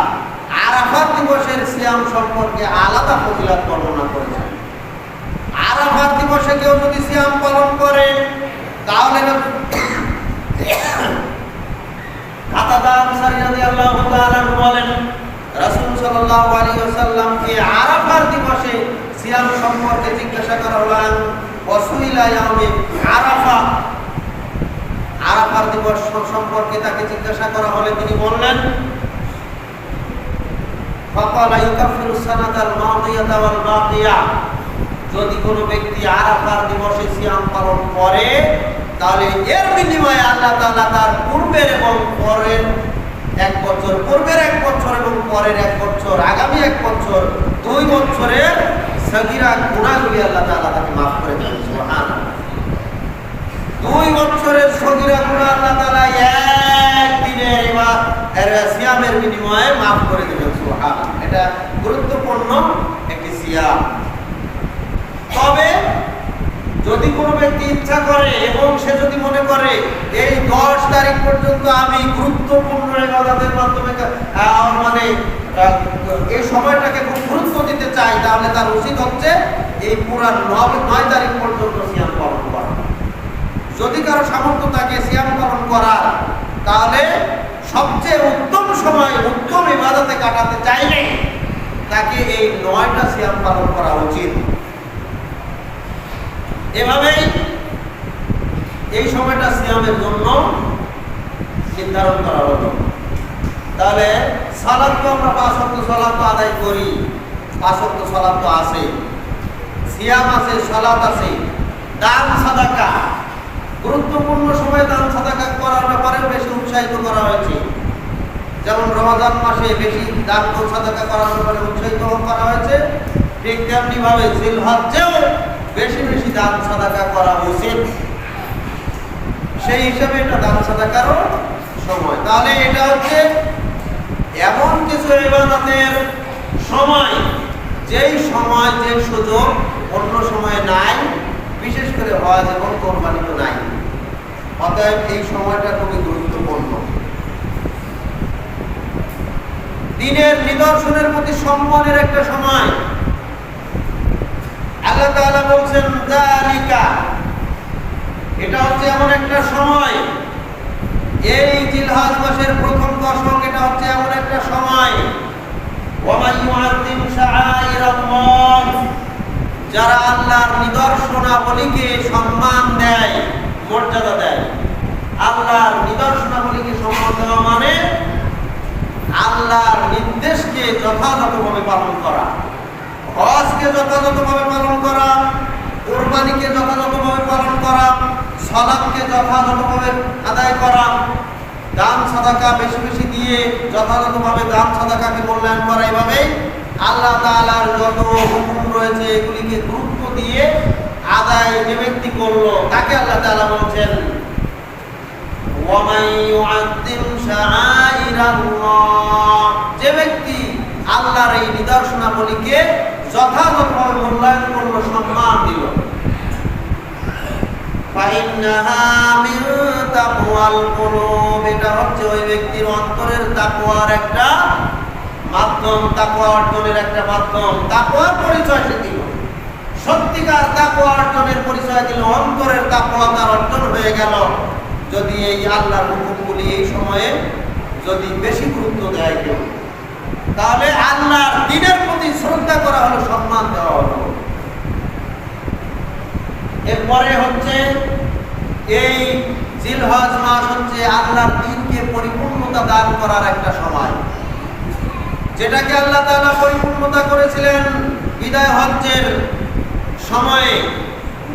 আরাফাত দিবসের সিয়াম সম্পর্কে আলাদা ফজিলত বর্ণনা করেছেন। আরাফাত দিবসে কেউ যদি সিয়াম পালন করে তাহলে কাতাদা আনসারী রাদিয়াল্লাহু তাআলা বলেন, রাসূল সাল্লাল্লাহু আলাইহি ওয়াসাল্লামকে আরাফার দিবসে সিয়াম সম্পর্কে জিজ্ঞাসা করা হলো। ওয়াসুইলা ইয়াউমি আরাফা, আরাফার দিবস সম্পর্কে তাকে জিজ্ঞাসা করা হলে তিনি বললেন, ফাকালা ইউকাফিরু সানাতাল মাদিয়াতা ওয়াল বাকিয়া। যদি কোনো ব্যক্তি আরাফার দিবসে সিয়াম পালন করে তাহলে এর বিনিময়ে আল্লাহ তাআলা তার পূর্বের এবং পরের এক বছর, পূর্বের এক বছর এবং পরের এক বছর, আগামী এক বছর, 2 বছরের সগীরা গুনাহগুলি আল্লাহ তাআলা তাকে মাফ করে দেন। সুবহানাল্লাহ। 2 বছরের সগীরা গুনাহ আল্লাহ তাআলা একদিনের সিয়ামের বিনিময়ে মাফ করে দেবেন। সুবহানাল্লাহ। এটা গুরুত্বপূর্ণ একটি সিয়াম। তবে যদি কোনো ব্যক্তি ইচ্ছা করে এবং সে যদি মনে করে এই 10 তারিখ পর্যন্ত আমি গুরুত্বপূর্ণ ইবাদতের মাধ্যমে মানে এই সময়টাকে খুব গুরুত্ব দিতে চাই, তাহলে তার উচিত হচ্ছে এই পুরা 9 তারিখ পর্যন্ত সিয়াম পালন করা। যদি কারো সামর্থ্য থাকে সিয়াম পালন করার, তাহলে সবচেয়ে উত্তম সময় উত্তম ইবাদতে কাটাতে চাইলে তাকে এই 9টা সিয়াম পালন করা উচিত। এভাবেই এই সময়টা সিয়ামের জন্য নির্ধারণ করা হলো। তাহলে সালাত তো আমরা 5 ওয়াক্ত সালাত আদায় করি, 5 ওয়াক্ত সালাত তো আছে, সিয়াম আছে, সালাত আছে, দান সাদাকা, গুরুত্বপূর্ণ সময়ে দান সাদাকা করার ব্যাপারে বেশি উৎসাহিত করা হয়েছে। যেমন রমাদান মাসে বেশি দান সাদাকা করার ব্যাপারে উৎসাহিত করা হয়েছে, ঠিক তেমনি ভাবে জিলহজ্জেও বেশি বেশি দান সাদাকা করা উচিত। সেই হিসাবে এটা দান সাদাকারও সময়। তাহলে এটা হচ্ছে এমন কিছু ইবাদতের সময়, যেই সময় যে সুযোগ অন্য সময় নাই, বিশেষ করে হজ এবং কোরবানি তো নাই। অতএব এই সময়টা খুবই গুরুত্বপূর্ণ। দিনের নিদর্শনের প্রতি সম্মানের একটা সময়। আল্লাহ তাআলা বলছেন যালিকা, এটা হচ্ছে এমন একটা সময়, এই জিলহজ মাসের প্রথম দশক, এটা হচ্ছে এমন একটা সময় ওয়া মান ইউআযযিম শাআইরাল্লাহ, যারা আল্লাহর নিদর্শনাবলীকে সম্মান দেয়, মর্যাদা দেয়। আল্লাহর নিদর্শনাবলীকে সম্মান দেওয়া মানে আল্লাহর নির্দেশকে যথাযথভাবে পালন করা, হজকে যথাযথভাবে পালন করা, কোরবানিকে যথাযথভাবে পালন করা, সালাতকে যথাযথভাবে আদায় করা, দান সাদাকা বেশি বেশি দিয়ে যথাযথভাবে দান সাদাকাকে মূল্যায়ন করা। এভাবেই আল্লাহ তাআলার যত হুকুম রয়েছে এগুলিকে গুরুত্ব দিয়ে আদায় যে ব্যক্তি করলো তাকে আল্লাহ তাআলা বলছেন ওয়া মান ইউআযযিম শাআইরাল্লাহ, যে ব্যক্তি আল্লাহর এই নিদর্শনাবলীকে যথাযথভাবে মূল্যায়ন করলো, সম্মান দিল, ফাইন্নাহা মিন তাকওয়াল কুলুব, এটা হচ্ছে ওই ব্যক্তির অন্তরের তাকওয়ার একটা মাধ্যম, তাকওয়া অর্জনের একটা মাধ্যম। তাকওয়ার পরিচয় সে দিল, সত্যিকার তাকওয়া অর্জনের পরিচয় দিল, অন্তরের তাকওয়া তার অর্জন হয়ে গেল। যদি এই আল্লাহর হুকুমগুলি এই সময়ে যদি বেশি গুরুত্ব দেয় কেউ, তাহলে আল্লাহর দ্বীনের প্রতি শ্রদ্ধা করা হলো, সম্মান দেওয়া হলো। এরপরে হচ্ছে এই জিলহজ মাস হচ্ছে আল্লাহর দ্বীনকে পরিপূর্ণতা দান করার একটা সময়, যেটাকে আল্লাহ তাআলা পরিপূর্ণতা করেছিলেন বিদায় হজ্জের সময়ে,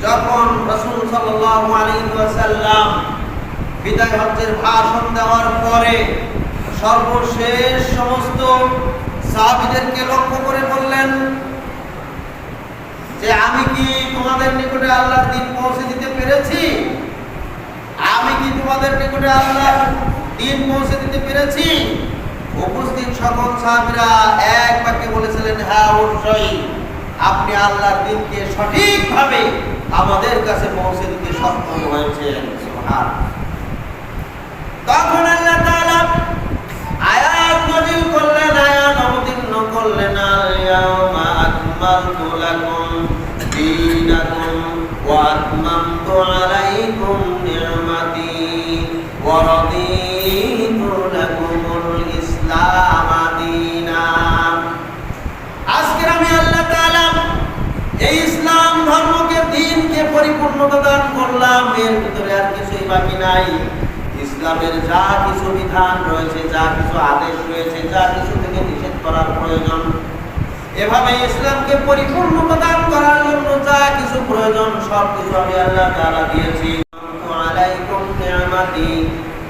যখন রাসূল সাল্লাল্লাহু আলাইহি ওয়াসাল্লাম বিদায় হজ্জের ভাষণ দেওয়ার পরে সর্বশেষ সমস্ত সাহাবীদেরকে লক্ষ্য করে বললেন যে আমি কি তোমাদের নিকটে আল্লাহর দ্বীন পৌঁছে দিতে পেরেছি? আমি কি তোমাদের নিকটে আল্লাহর দ্বীন পৌঁছে দিতে পেরেছি? উপস্থিত সকল সাহাবীরা এক বাক্যে বলেছিলেন, হ্যাঁ অবশ্যই, আপনি আল্লাহর দ্বীনকে সঠিকভাবে আমাদের কাছে পৌঁছে দিতে সক্ষম হয়েছেন। সুবহানাল্লাহ। তখন আল্লাহ তাআলা আয়াত নাযিল করলেন, আয়াত অবতীর্ণ করলেন, আল-ইয়াওমা আকমালতু লাকুম দীনাকুম ওয়া আতমামতু আলাইকুম নি'মাতি ওয়া রাদিতু লাকুমুল ইসলাম দীনান। আজকে আমি আল্লাহ তাআলা এই ইসলাম ধর্মকে, দ্বীনকে পরিপূর্ণতা দান করলাম, এর ভিতরে আর কিছুই বাকি নাই। ইসলামের যা কিছু বিধান রয়েছে, যা কিছু আদেশ রয়েছে, যা কিছু থেকে নিষেধ করার প্রয়োজন, এভাবে ইসলামকে পরিপূর্ণতা দান করার জন্য যা কিছু প্রয়োজন সব কিছু আমি আল্লাহ তাআলা দিয়েছি। আলাইকুম নি'মাতি,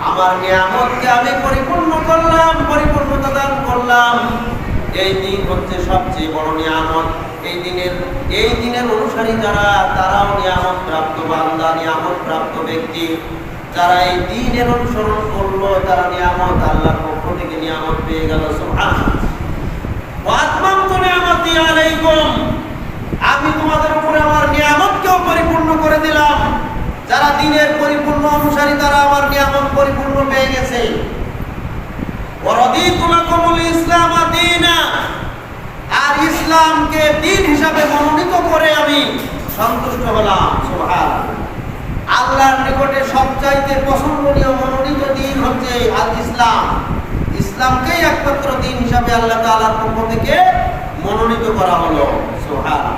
আমার নিয়ামতকে আমি পরিপূর্ণ করলাম, পরিপূর্ণতা দান করলাম। এই দিন হচ্ছে সবচেয়ে বড় নিয়ামত। এই দিনের অনুসারী যারা, তারাও নিয়ামত প্রাপ্ত বান্দা, নিয়ামত প্রাপ্ত ব্যক্তি। যারা এই দিনের অনুসরণ করলো তারা নিয়ামত, আল্লাহর পক্ষ থেকে নিয়ামত পেয়ে গেল। সুবহানাল্লাহ। ওয়া আতমামতু নিয়ামতি আলাইকুম, আমি তোমাদের উপরে আমার নিয়ামতকেও পরিপূর্ণ করে দিলাম। যারা দিনের পরিপূর্ণ অনুসারী তারা আমার নিয়ামত পরিপূর্ণ পেয়ে গেছে। ওয়া রাদিতু লাকুমুল ইসলাম দীনা, আর ইসলামকে দিন হিসাবে মনোনীত করে আমি সন্তুষ্ট হলাম। সুবহানাল্লাহ। আল্লাহর নিকটে সবচাইতে পছন্দনীয় মনোনীত দিন হচ্ছে আল ইসলাম। ইসলামকেই একমাত্র দিন হিসাবে আল্লাহ তাআলার পক্ষ থেকে মনোনীত করা হলো। সুবহানাল্লাহ।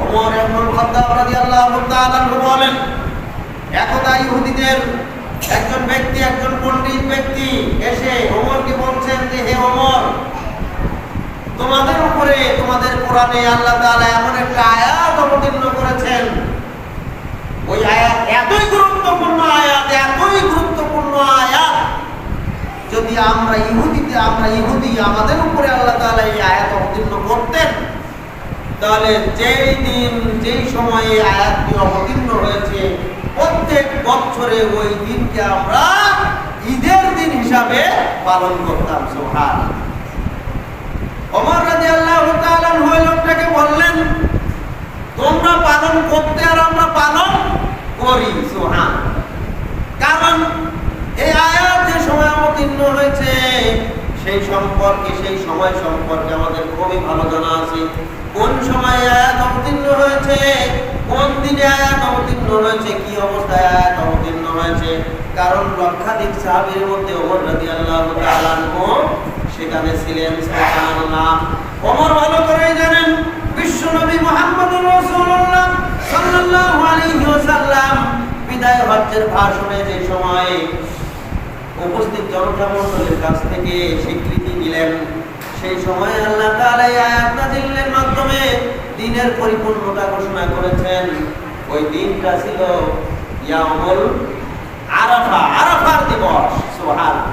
ওমর ইবনুল খাত্তাব রাদিয়াল্লাহু তাআলা বলেন, একদা ইহুদিদের একজন ব্যক্তি, একজন পণ্ডিত ব্যক্তি এসে ওমরকে বলছেন যে, হে ওমর, তোমাদের উপরে তোমাদের কোরআনে আল্লাহ তাআলা এমন একটা আয়াত অবতীর্ণ করেছেন, ওই আয়াত এতই গুরুত্বপূর্ণ আয়াত, যদি আমরা ইহুদি আমাদের উপরে আল্লাহ তাআলা এই আয়াত অবতীর্ণ করতেন, তাহলে যেই সময়ে আয়াতটি অবতীর্ণ হয়েছে প্রত্যেক বছরে ওই দিনকে আমরা ঈদের দিন হিসাবে পালন করতাম। সুবহানাল্লাহ। ওমর রাদিয়াল্লাহু তাআলা ওই লোকটাকে বললেন, তোমরা পালন করতে আর আমরা পালন করি। সুবহানাল্লাহ। কারণ এই আয়াত যে সময় অবতীর্ণ হয়েছে সেই সময় সম্পর্কে আমাদের খুবই ভালো জানা আছে। কোন সময় আয়াত অবতীর্ণ হয়েছে, কোন দিনে আয়াত অবতীর্ণ হয়েছে, কি অবস্থায় আয়াত অবতীর্ণ হয়েছে। কারণ লক্ষাধিক সাহাবীর মধ্যে ওমর রাদিয়াল্লাহু তাআলা সেখানে ছিলেন। সুবহানাল্লাহ। ওমর ভালো করে জানেন বিশ্বনবী মুহাম্মদুর রাসূলুল্লাহ সাল্লাল্লাহু আলাইহি ওয়াসাল্লাম বিদায় হজ্জের ভাষণে যে সময় উপস্থিত জনতামণ্ডলীর কাছ থেকে স্বীকৃতি দিলেন, সেই সময় আল্লাহ তাআলা এই আয়াত নাযিলের মাধ্যমে দ্বীনের পরিপূর্ণতা ঘোষণা করেছেন। ওই দিনটা ছিল ইয়াউমুল আরাফা, আরাফার দিবস। সুবহানাল্লাহ।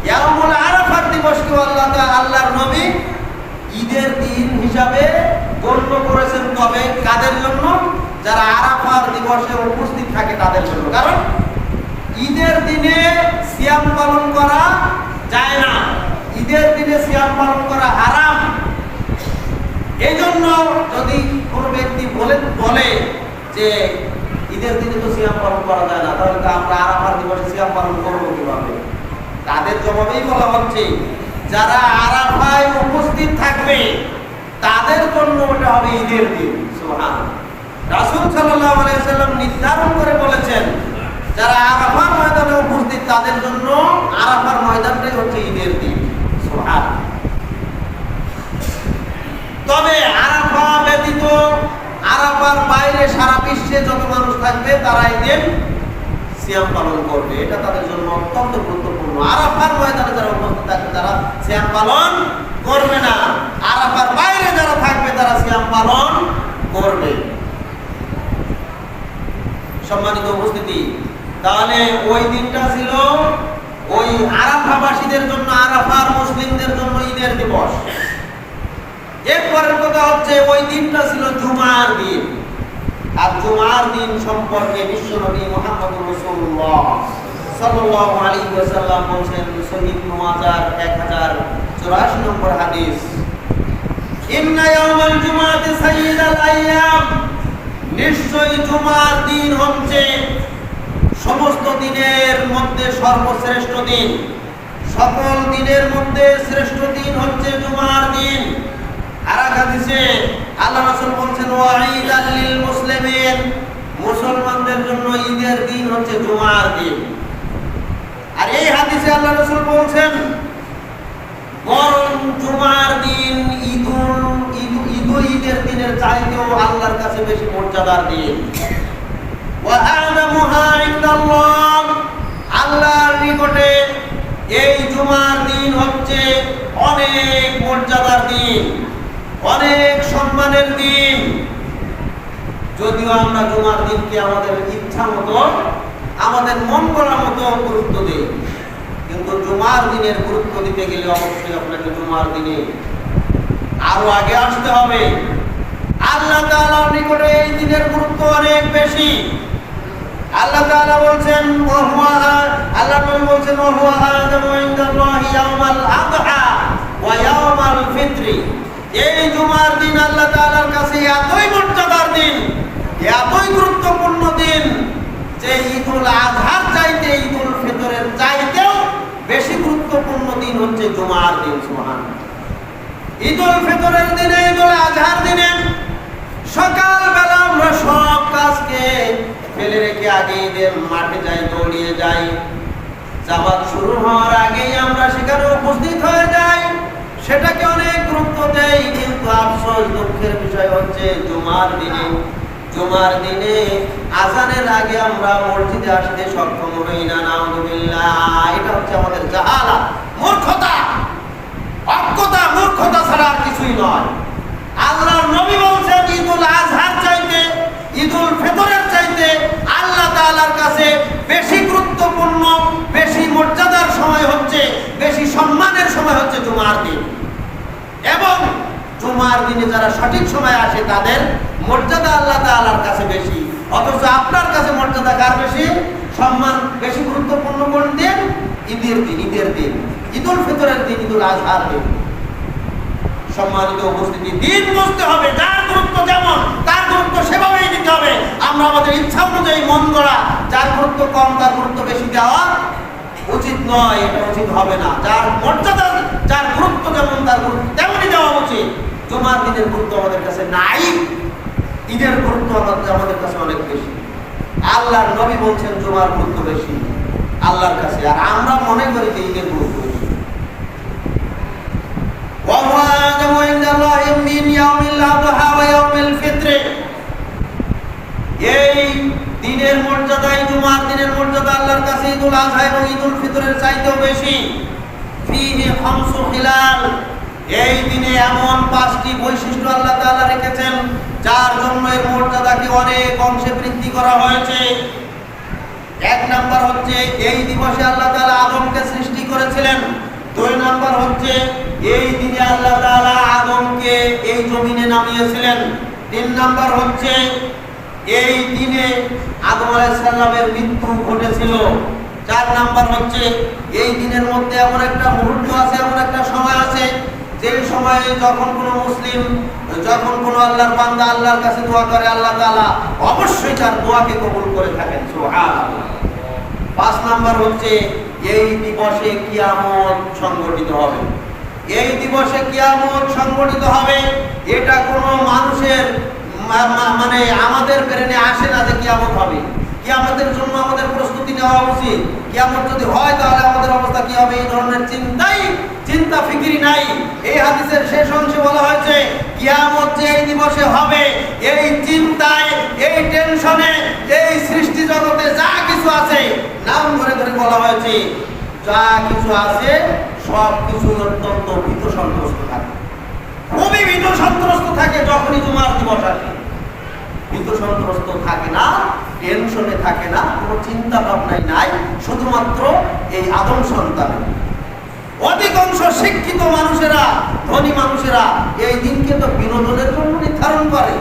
ইয়াউমুল আরাফার দিবসকে আল্লাহর নবী ঈদের দিন হিসাবে গণ্য করেছেন। তবে কাদের জন্য? যারা আরাফার দিবসে উপস্থিত থাকে তাদের জন্য। কারণ ঈদের দিনে সিয়াম পালন করা যায় না, ঈদের দিনে সিয়াম পালন করা হারাম। এই জন্য যদি কোনো ব্যক্তি বলে যে ঈদের দিনে তো সিয়াম পালন করা যায় না, তাহলে তো আমরা আরাফার দিবসে সিয়াম পালন করবো কিভাবে? তাদের জবাবেই বলা হচ্ছে, যারা আরাফায় উপস্থিত থাকবে তাদের জন্য ওটা হবে ঈদের দিন। সুবহানাল্লাহ। রাসূল সাল্লাল্লাহু আলাইহি ওয়াসাল্লাম নির্ধারণ করে বলেছেন, যারা আরাফার ময়দানে উপস্থিত তাদের জন্য আরাফার ময়দানটাই হচ্ছে ঈদের দিন। সুবহানাল্লাহ। তবে আরাফা ব্যতীত আরাফার বাইরে সারা বিশ্বে যত মানুষ থাকবে তারা ঈদের সিয়াম পালন করবে, এটা তাদের জন্য অত্যন্ত গুরুত্বপূর্ণ। আরাফার ময়দানে যারা উপস্থিত থাকবে তারা সিয়াম পালন করবে না, আরাফার বাইরে যারা থাকবে তারা সিয়াম পালন করবে। সম্মানিত উপস্থিতি, তাহলে ওই দিনটা ছিল ওই আরাফাবাসীদের জন্য, আরাফার মুসলিমদের জন্য ঈদের দিবস। এরপরের কথা হচ্ছে ওই দিনটা ছিল জুমার দিন। আর জুমার দিন সম্পর্কে বিশ্বনবী মুহাম্মদুর রাসূলুল্লাহ সাল্লাল্লাহু আলাইহি ওয়াসাল্লাম বলেছেন, সহিহ ইবনে মাজাহ 1084 নম্বর হাদিস, ইন্না ইয়াউমাল জুমাতি সাইয়্যিদুল আইয়াম, নিশ্চয়ই জুমার দিন হচ্ছে সমস্ত দিনের মধ্যে সর্বশ্রেষ্ঠ দিন। সকল দিনের মধ্যে শ্রেষ্ঠ দিন হচ্ছে জুমার দিন। আর এক হাদিসে আল্লাহ রাসূল বলেছেন, ওয়াঈদাল লিল মুসলিমিন, মুসলমানদের জন্য ঈদের দিন হচ্ছে জুমার দিন। আর এই হাদিসে আল্লাহ রাসূল বলেছেন, বরং জুমার দিন ঈদের দিনের চাইতেও আল্লাহর কাছে বেশি মর্যাদার দিন। ওয়া আ'লামুহা ইনদাল্লাহ, আল্লাহর নিকটে এই জুমার দিন হচ্ছে অনেক মর্যাদার দিন, অনেক সম্মানের দিন। যদিও আমরা জুমার দিনকে আমাদের ইচ্ছা মতো, আমাদের মন করার মতো গুরুত্ব দিই, কিন্তু জুমার দিনের গুরুত্ব দিতে গেলে অবশ্যই আপনাকে জুমার দিনে আরো আগে আসতে হবে। আল্লাহ তাআলার নিকটে এই দিনের গুরুত্ব অনেক বেশি। আল্লাহ তাআলা বলছেন আল্লাহ নবী বলছেন ওয়া আযামু ইনদাল্লাহি ইয়াউমাল আযহা ওয়া ইয়াউমাল ফিত্রি। এই জুমার দিন আল্লাহ তাআলার কাছে এতই মর্যাদার দিন, এতই গুরুত্বপূর্ণ দিন যে ঈদুল আযহার চাইতে ঈদুল ফিতরের চাইতেও বেশি গুরুত্বপূর্ণ দিন হচ্ছে জুমার দিন। সুবহানাল্লাহ। ঈদুল ফিতরের দিনে, ঈদুল আযহার দিনে সকালবেলা আমরা সব কাজকে ফেলে রেখে আগে ঈদের মাঠে যাই, দৌড়িয়ে যাই। জামাত শুরু হওয়ার আগেই আমরা সেখানে উপস্থিত হয়ে যাই, সেটাকে অনেক গুরুত্ব দেই। কিন্তু আফসোস, দুঃখের বিষয় হচ্ছে জুমার দিনে আজানের আগে আমরা মসজিদে আসতে সক্ষম হই না। নাউযুবিল্লাহ। এটা হচ্ছে আমাদের জাহালাত, মূর্খতা, অজ্ঞতা, মূর্খতা ছাড়া আর কিছুই নয়। আল্লাহর নবী বলছেন ঈদুল আযহার চাইতে, ঈদুল ফিতরের চাইতে আল্লাহ তাআলার কাছে বেশি গুরুত্বপূর্ণ, বেশি মর্যাদার সময় হচ্ছে, বেশি সম্মানের সময় হচ্ছে জুমার দিন। এবং জুমার দিনে যারা সঠিক সময় আসে তাদের মর্যাদা আল্লাহ তাআলার কাছে বেশি। অথচ আপনার কাছে মর্যাদা কার বেশি, সম্মান বেশি গুরুত্বপূর্ণ কোন দিন? ঈদের দিন, ঈদুল ফিতরের দিন, ঈদুল আযহার দিন। সম্মানিত উপস্থিতি, দিন বুঝতে হবে, যার গুরুত্ব যেমন তার গুরুত্ব সেভাবেই দিতে হবে। আমরা আমাদের ইচ্ছা অনুযায়ী মন গড়া, যার গুরুত্ব কম তার গুরুত্ব বেশি দেওয়া উচিত নয়, এটা উচিত হবে না। যার মর্যাদা, যার গুরুত্ব যেমন তার গুরুত্ব তেমনই দেওয়া উচিত। জুমার দিনের গুরুত্ব আমাদের কাছে নাই, ঈদের গুরুত্ব আমাদের কাছে অনেক বেশি। আল্লাহর নবী বলছেন জুমার গুরুত্ব বেশি আল্লাহর কাছে, আর আমরা মনে করি যে ঈদের গুরুত্ব বেশি। এই দিনের মর্যাদা, জুমার দিনের মর্যাদা আল্লাহর কাছে ঈদুল আযহা এবং ঈদুল ফিতরের চাইতেও বেশি। ফীহি খামসু খিলাল। এই দিনে এমন 5টি বৈশিষ্ট্য আল্লাহ তাআলা রেখেছেন যার জন্য এর মর্যাদাকে অনেক অংশে বৃদ্ধি করা হয়েছে। 1 নাম্বার হচ্ছে এই দিবসে আল্লাহ তাআলা আদমকে সৃষ্টি করেছিলেন। 2 নাম্বার হচ্ছে এই দিনে আল্লাহ তাআলা আদমকে এই জমিনে নামিয়েছিলেন। 3 নাম্বার হচ্ছে এই দিনে আদম আলাইহিস সালামের মৃত্যু ঘটেছিল। 4 নাম্বার হচ্ছে এই দিনের মধ্যে এমন একটা মুহূর্ত আছে, এমন একটা সময় আছে যে সময়ে যখন কোনো মুসলিম, যখন কোনো আল্লাহর বান্দা আল্লাহর কাছে দোয়া করে, আল্লাহ তাআলা অবশ্যই তার দোয়াকে কবুল করে থাকেন। সুবহানাল্লাহ। 5 নাম্বার হচ্ছে এই দিবসে কিয়ামত সংঘটিত হবে। এই দিবসে কিয়ামত সংঘটিত হবে, এটা কোনো মানুষের মানে আমাদের ব্রেনে আসে না যে কিয়ামত হবে। কিয়ামতের জন্য আমাদের প্রস্তুতি নেওয়া উচিত। কিয়ামত যদি হয় তাহলে আমাদের অবস্থা কি হবে, এই ধরনের চিন্তা ফিকিরি নাই। এই হাদিসের শেষ অংশে বলা হয়েছে কিয়ামত যে এই দিবসে হবে, এই চিন্তায়, এই টেনশনে, এই সৃষ্টি জগতে যা কিছু আছে, নাম ধরে ধরে বলা হয়েছে, যা কিছু আছে সব কিছু অত্যন্ত ভীত সন্ত্রস্ত থাকে, খুবই ভীত সন্ত্রস্ত থাকে। যখনই জুমার দিবস আসে ভীত সন্ত্রস্ত থাকে না, টেনশনে থাকে না, কোনো চিন্তা ভাবনাই নাই, শুধুমাত্র এই আদম সন্তান। অধিকাংশ শিক্ষিত মানুষেরা, ধনী মানুষেরা এই দিনকে তো বিনোদনের জন্য নির্ধারণ করে।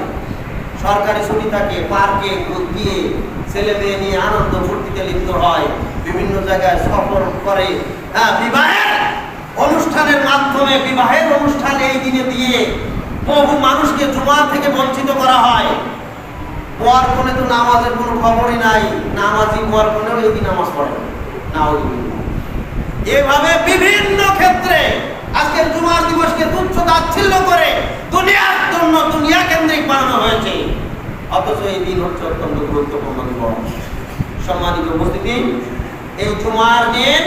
সরকারি ছুটি থাকে, পার্কে গিয়ে ছেলে মেয়ে নিয়ে আনন্দ ফুর্তিতে লিপ্ত হয়, বিভিন্ন জায়গায় সফর করে। বিবাহের অনুষ্ঠানের মাধ্যমে, বিবাহের অনুষ্ঠান এই দিনে দিয়ে বহু মানুষকে জুমা থেকে বঞ্চিত করা হয়। বুয়ার কোণে তো নামাজের কোনো খবরই নাই, নামাজি বুয়ার কোণেও এই দিন নামাজ পড়ে না। এভাবে বিভিন্ন ক্ষেত্রে আজকের জুমার দিবসকে তুচ্ছ তাচ্ছিল্য করে দুনিয়ার জন্য দুনিয়া কেন্দ্রিক বানানো হয়েছে। অথচ এই দিন হচ্ছে অত্যন্ত গুরুত্বপূর্ণ দিবস। সম্মানিত উপস্থিতি, এই জুমার দিন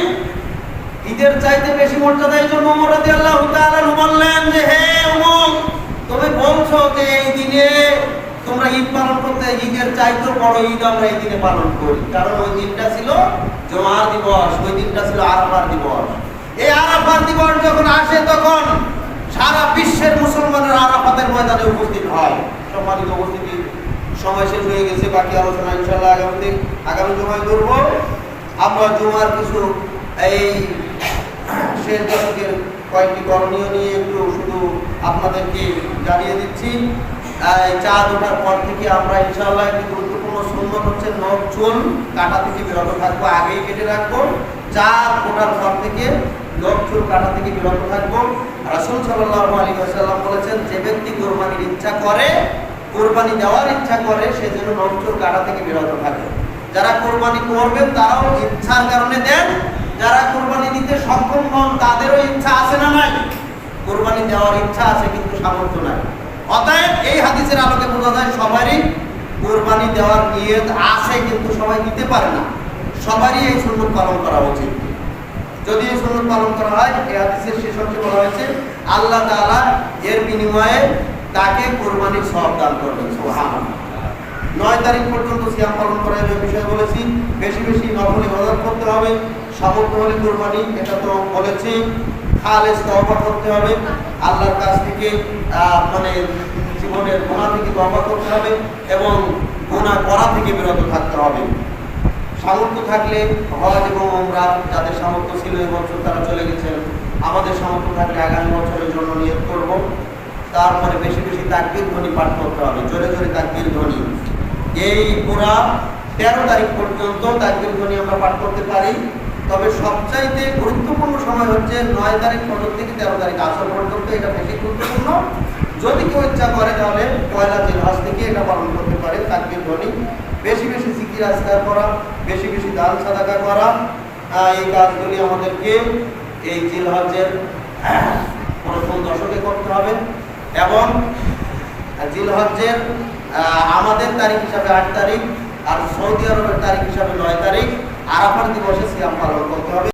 ঈদের চাইতে বেশি মর্যাদা। এই জন্য ওমর রাদিয়াল্লাহু তাআলা বললেন যে হে ওমর, তুমি বলছো যে এই দিনে তোমরা ঈদ পালন করতে, ঈদের চাইতেও বড় ঈদ আমরা এই দিনে পালন করি। কারণ ওই দিনটা ছিল জুমার দিবস, ওই দিনটা ছিল আরাফার দিবস। এই আরাফার দিবস যখন আসে তখন সারা বিশ্বের মুসলমানের আরাফাতের ময়দানে উপস্থিত হয়। সম্মানিত উপস্থিতি, সময় শেষ হয়ে গেছে, বাকি আলোচনা ইনশাআল্লাহ আগামী জুমায় করব। আমরা জুমার কিছু এই শেষ দশকের কয়েকটি করণীয় নিয়ে একটু শুধু আপনাদেরকে জানিয়ে দিচ্ছি। চাঁদ ওঠার পর থেকে আমরা ইনশাআল্লাহ একটি গুরুত্বপূর্ণ সুন্নত হচ্ছে নখ চুল কাটা থেকে বিরত থাকবো, আগেই কেটে রাখবো। চাঁদ ওঠার পর থেকে নখ চুল কাটা থেকে বিরত থাকবো। রাসূল সাল্লাল্লাহু আলাইহি ওয়াসাল্লাম বলেছেন, যে ব্যক্তি কোরবানির ইচ্ছা করে, কোরবানি দেওয়ার ইচ্ছা করে, সে যেন নখ চুল কাটা থেকে বিরত থাকে। যারা কোরবানি করবেন তারাও ইচ্ছার কারণে দেন, যারা কোরবানি দিতে সক্ষম হন তাদেরও ইচ্ছা আছে না নাই? কোরবানি দেওয়ার ইচ্ছা আছে কিন্তু সামর্থ্য নাই। অতএব এই হাদিসের আলোকে বোঝা যায় সবারই কোরবানি দেওয়ার নিয়ত আছে কিন্তু সবাই দিতে পারে না। সবারই এই সুন্নত পালন করা উচিত। যদি এই সুন্নত পালন করা হয়, এই হাদিসের শেষ অংশে বলা হয়েছে আল্লাহ তাআলা এর বিনিময়ে তাকে কোরবানির সওয়াব দান করবেন। সুবহানাল্লাহ। 9 তারিখ পর্যন্ত সিয়াম পালন করার বিষয় বলেছি। বেশি বেশি নফল ইবাদত করতে হবে। সামর্থ্য হলে কোরবানি, এটা তো বলেছি। খালেস তওবা করতে হবে, আল্লাহর কাছ থেকে মানে জীবনের গুনাহ থেকে তওবা করতে হবে এবং গুনাহ করা থেকে বিরত থাকতে হবে। সামর্থ্য থাকলে হজ এবং উমরা, যাদের সামর্থ্য ছিল এই বছর তারা চলে গেছেন, আমাদের সামর্থ্য থাকলে আগামী বছরের জন্য নিয়ত করব। তারপরে বেশি বেশি তাকবীর ধ্বনি পাঠ করতে হবে, জোরে জোরে তাকবীর ধ্বনি। এই পুরা 13 তারিখ পর্যন্ত তাকবীর ধ্বনি আমরা পাঠ করতে পারি। তবে সবচাইতে গুরুত্বপূর্ণ সময় হচ্ছে 9 তারিখ ফজর থেকে 13 তারিখ আসর পর্যন্ত, এটা বেশি গুরুত্বপূর্ণ। যদি কেউ ইচ্ছা করে তাহলে পয়লা জিলহজ থেকে এটা পালন করতে পারে তাকবীর ধ্বনি। বেশি বেশি জিকির আজকার করা, বেশি বেশি দান সাদাকা করা, এই কাজগুলি আমাদেরকে এই জিলহজের প্রথম দশকে করতে হবে। এবং জিলহজের আমাদের তারিখ হিসাবে 8 তারিখ আর সৌদি আরবের তারিখ হিসাবে 9 তারিখ আরাফার দিবসে সিয়াম পালন করতে হবে।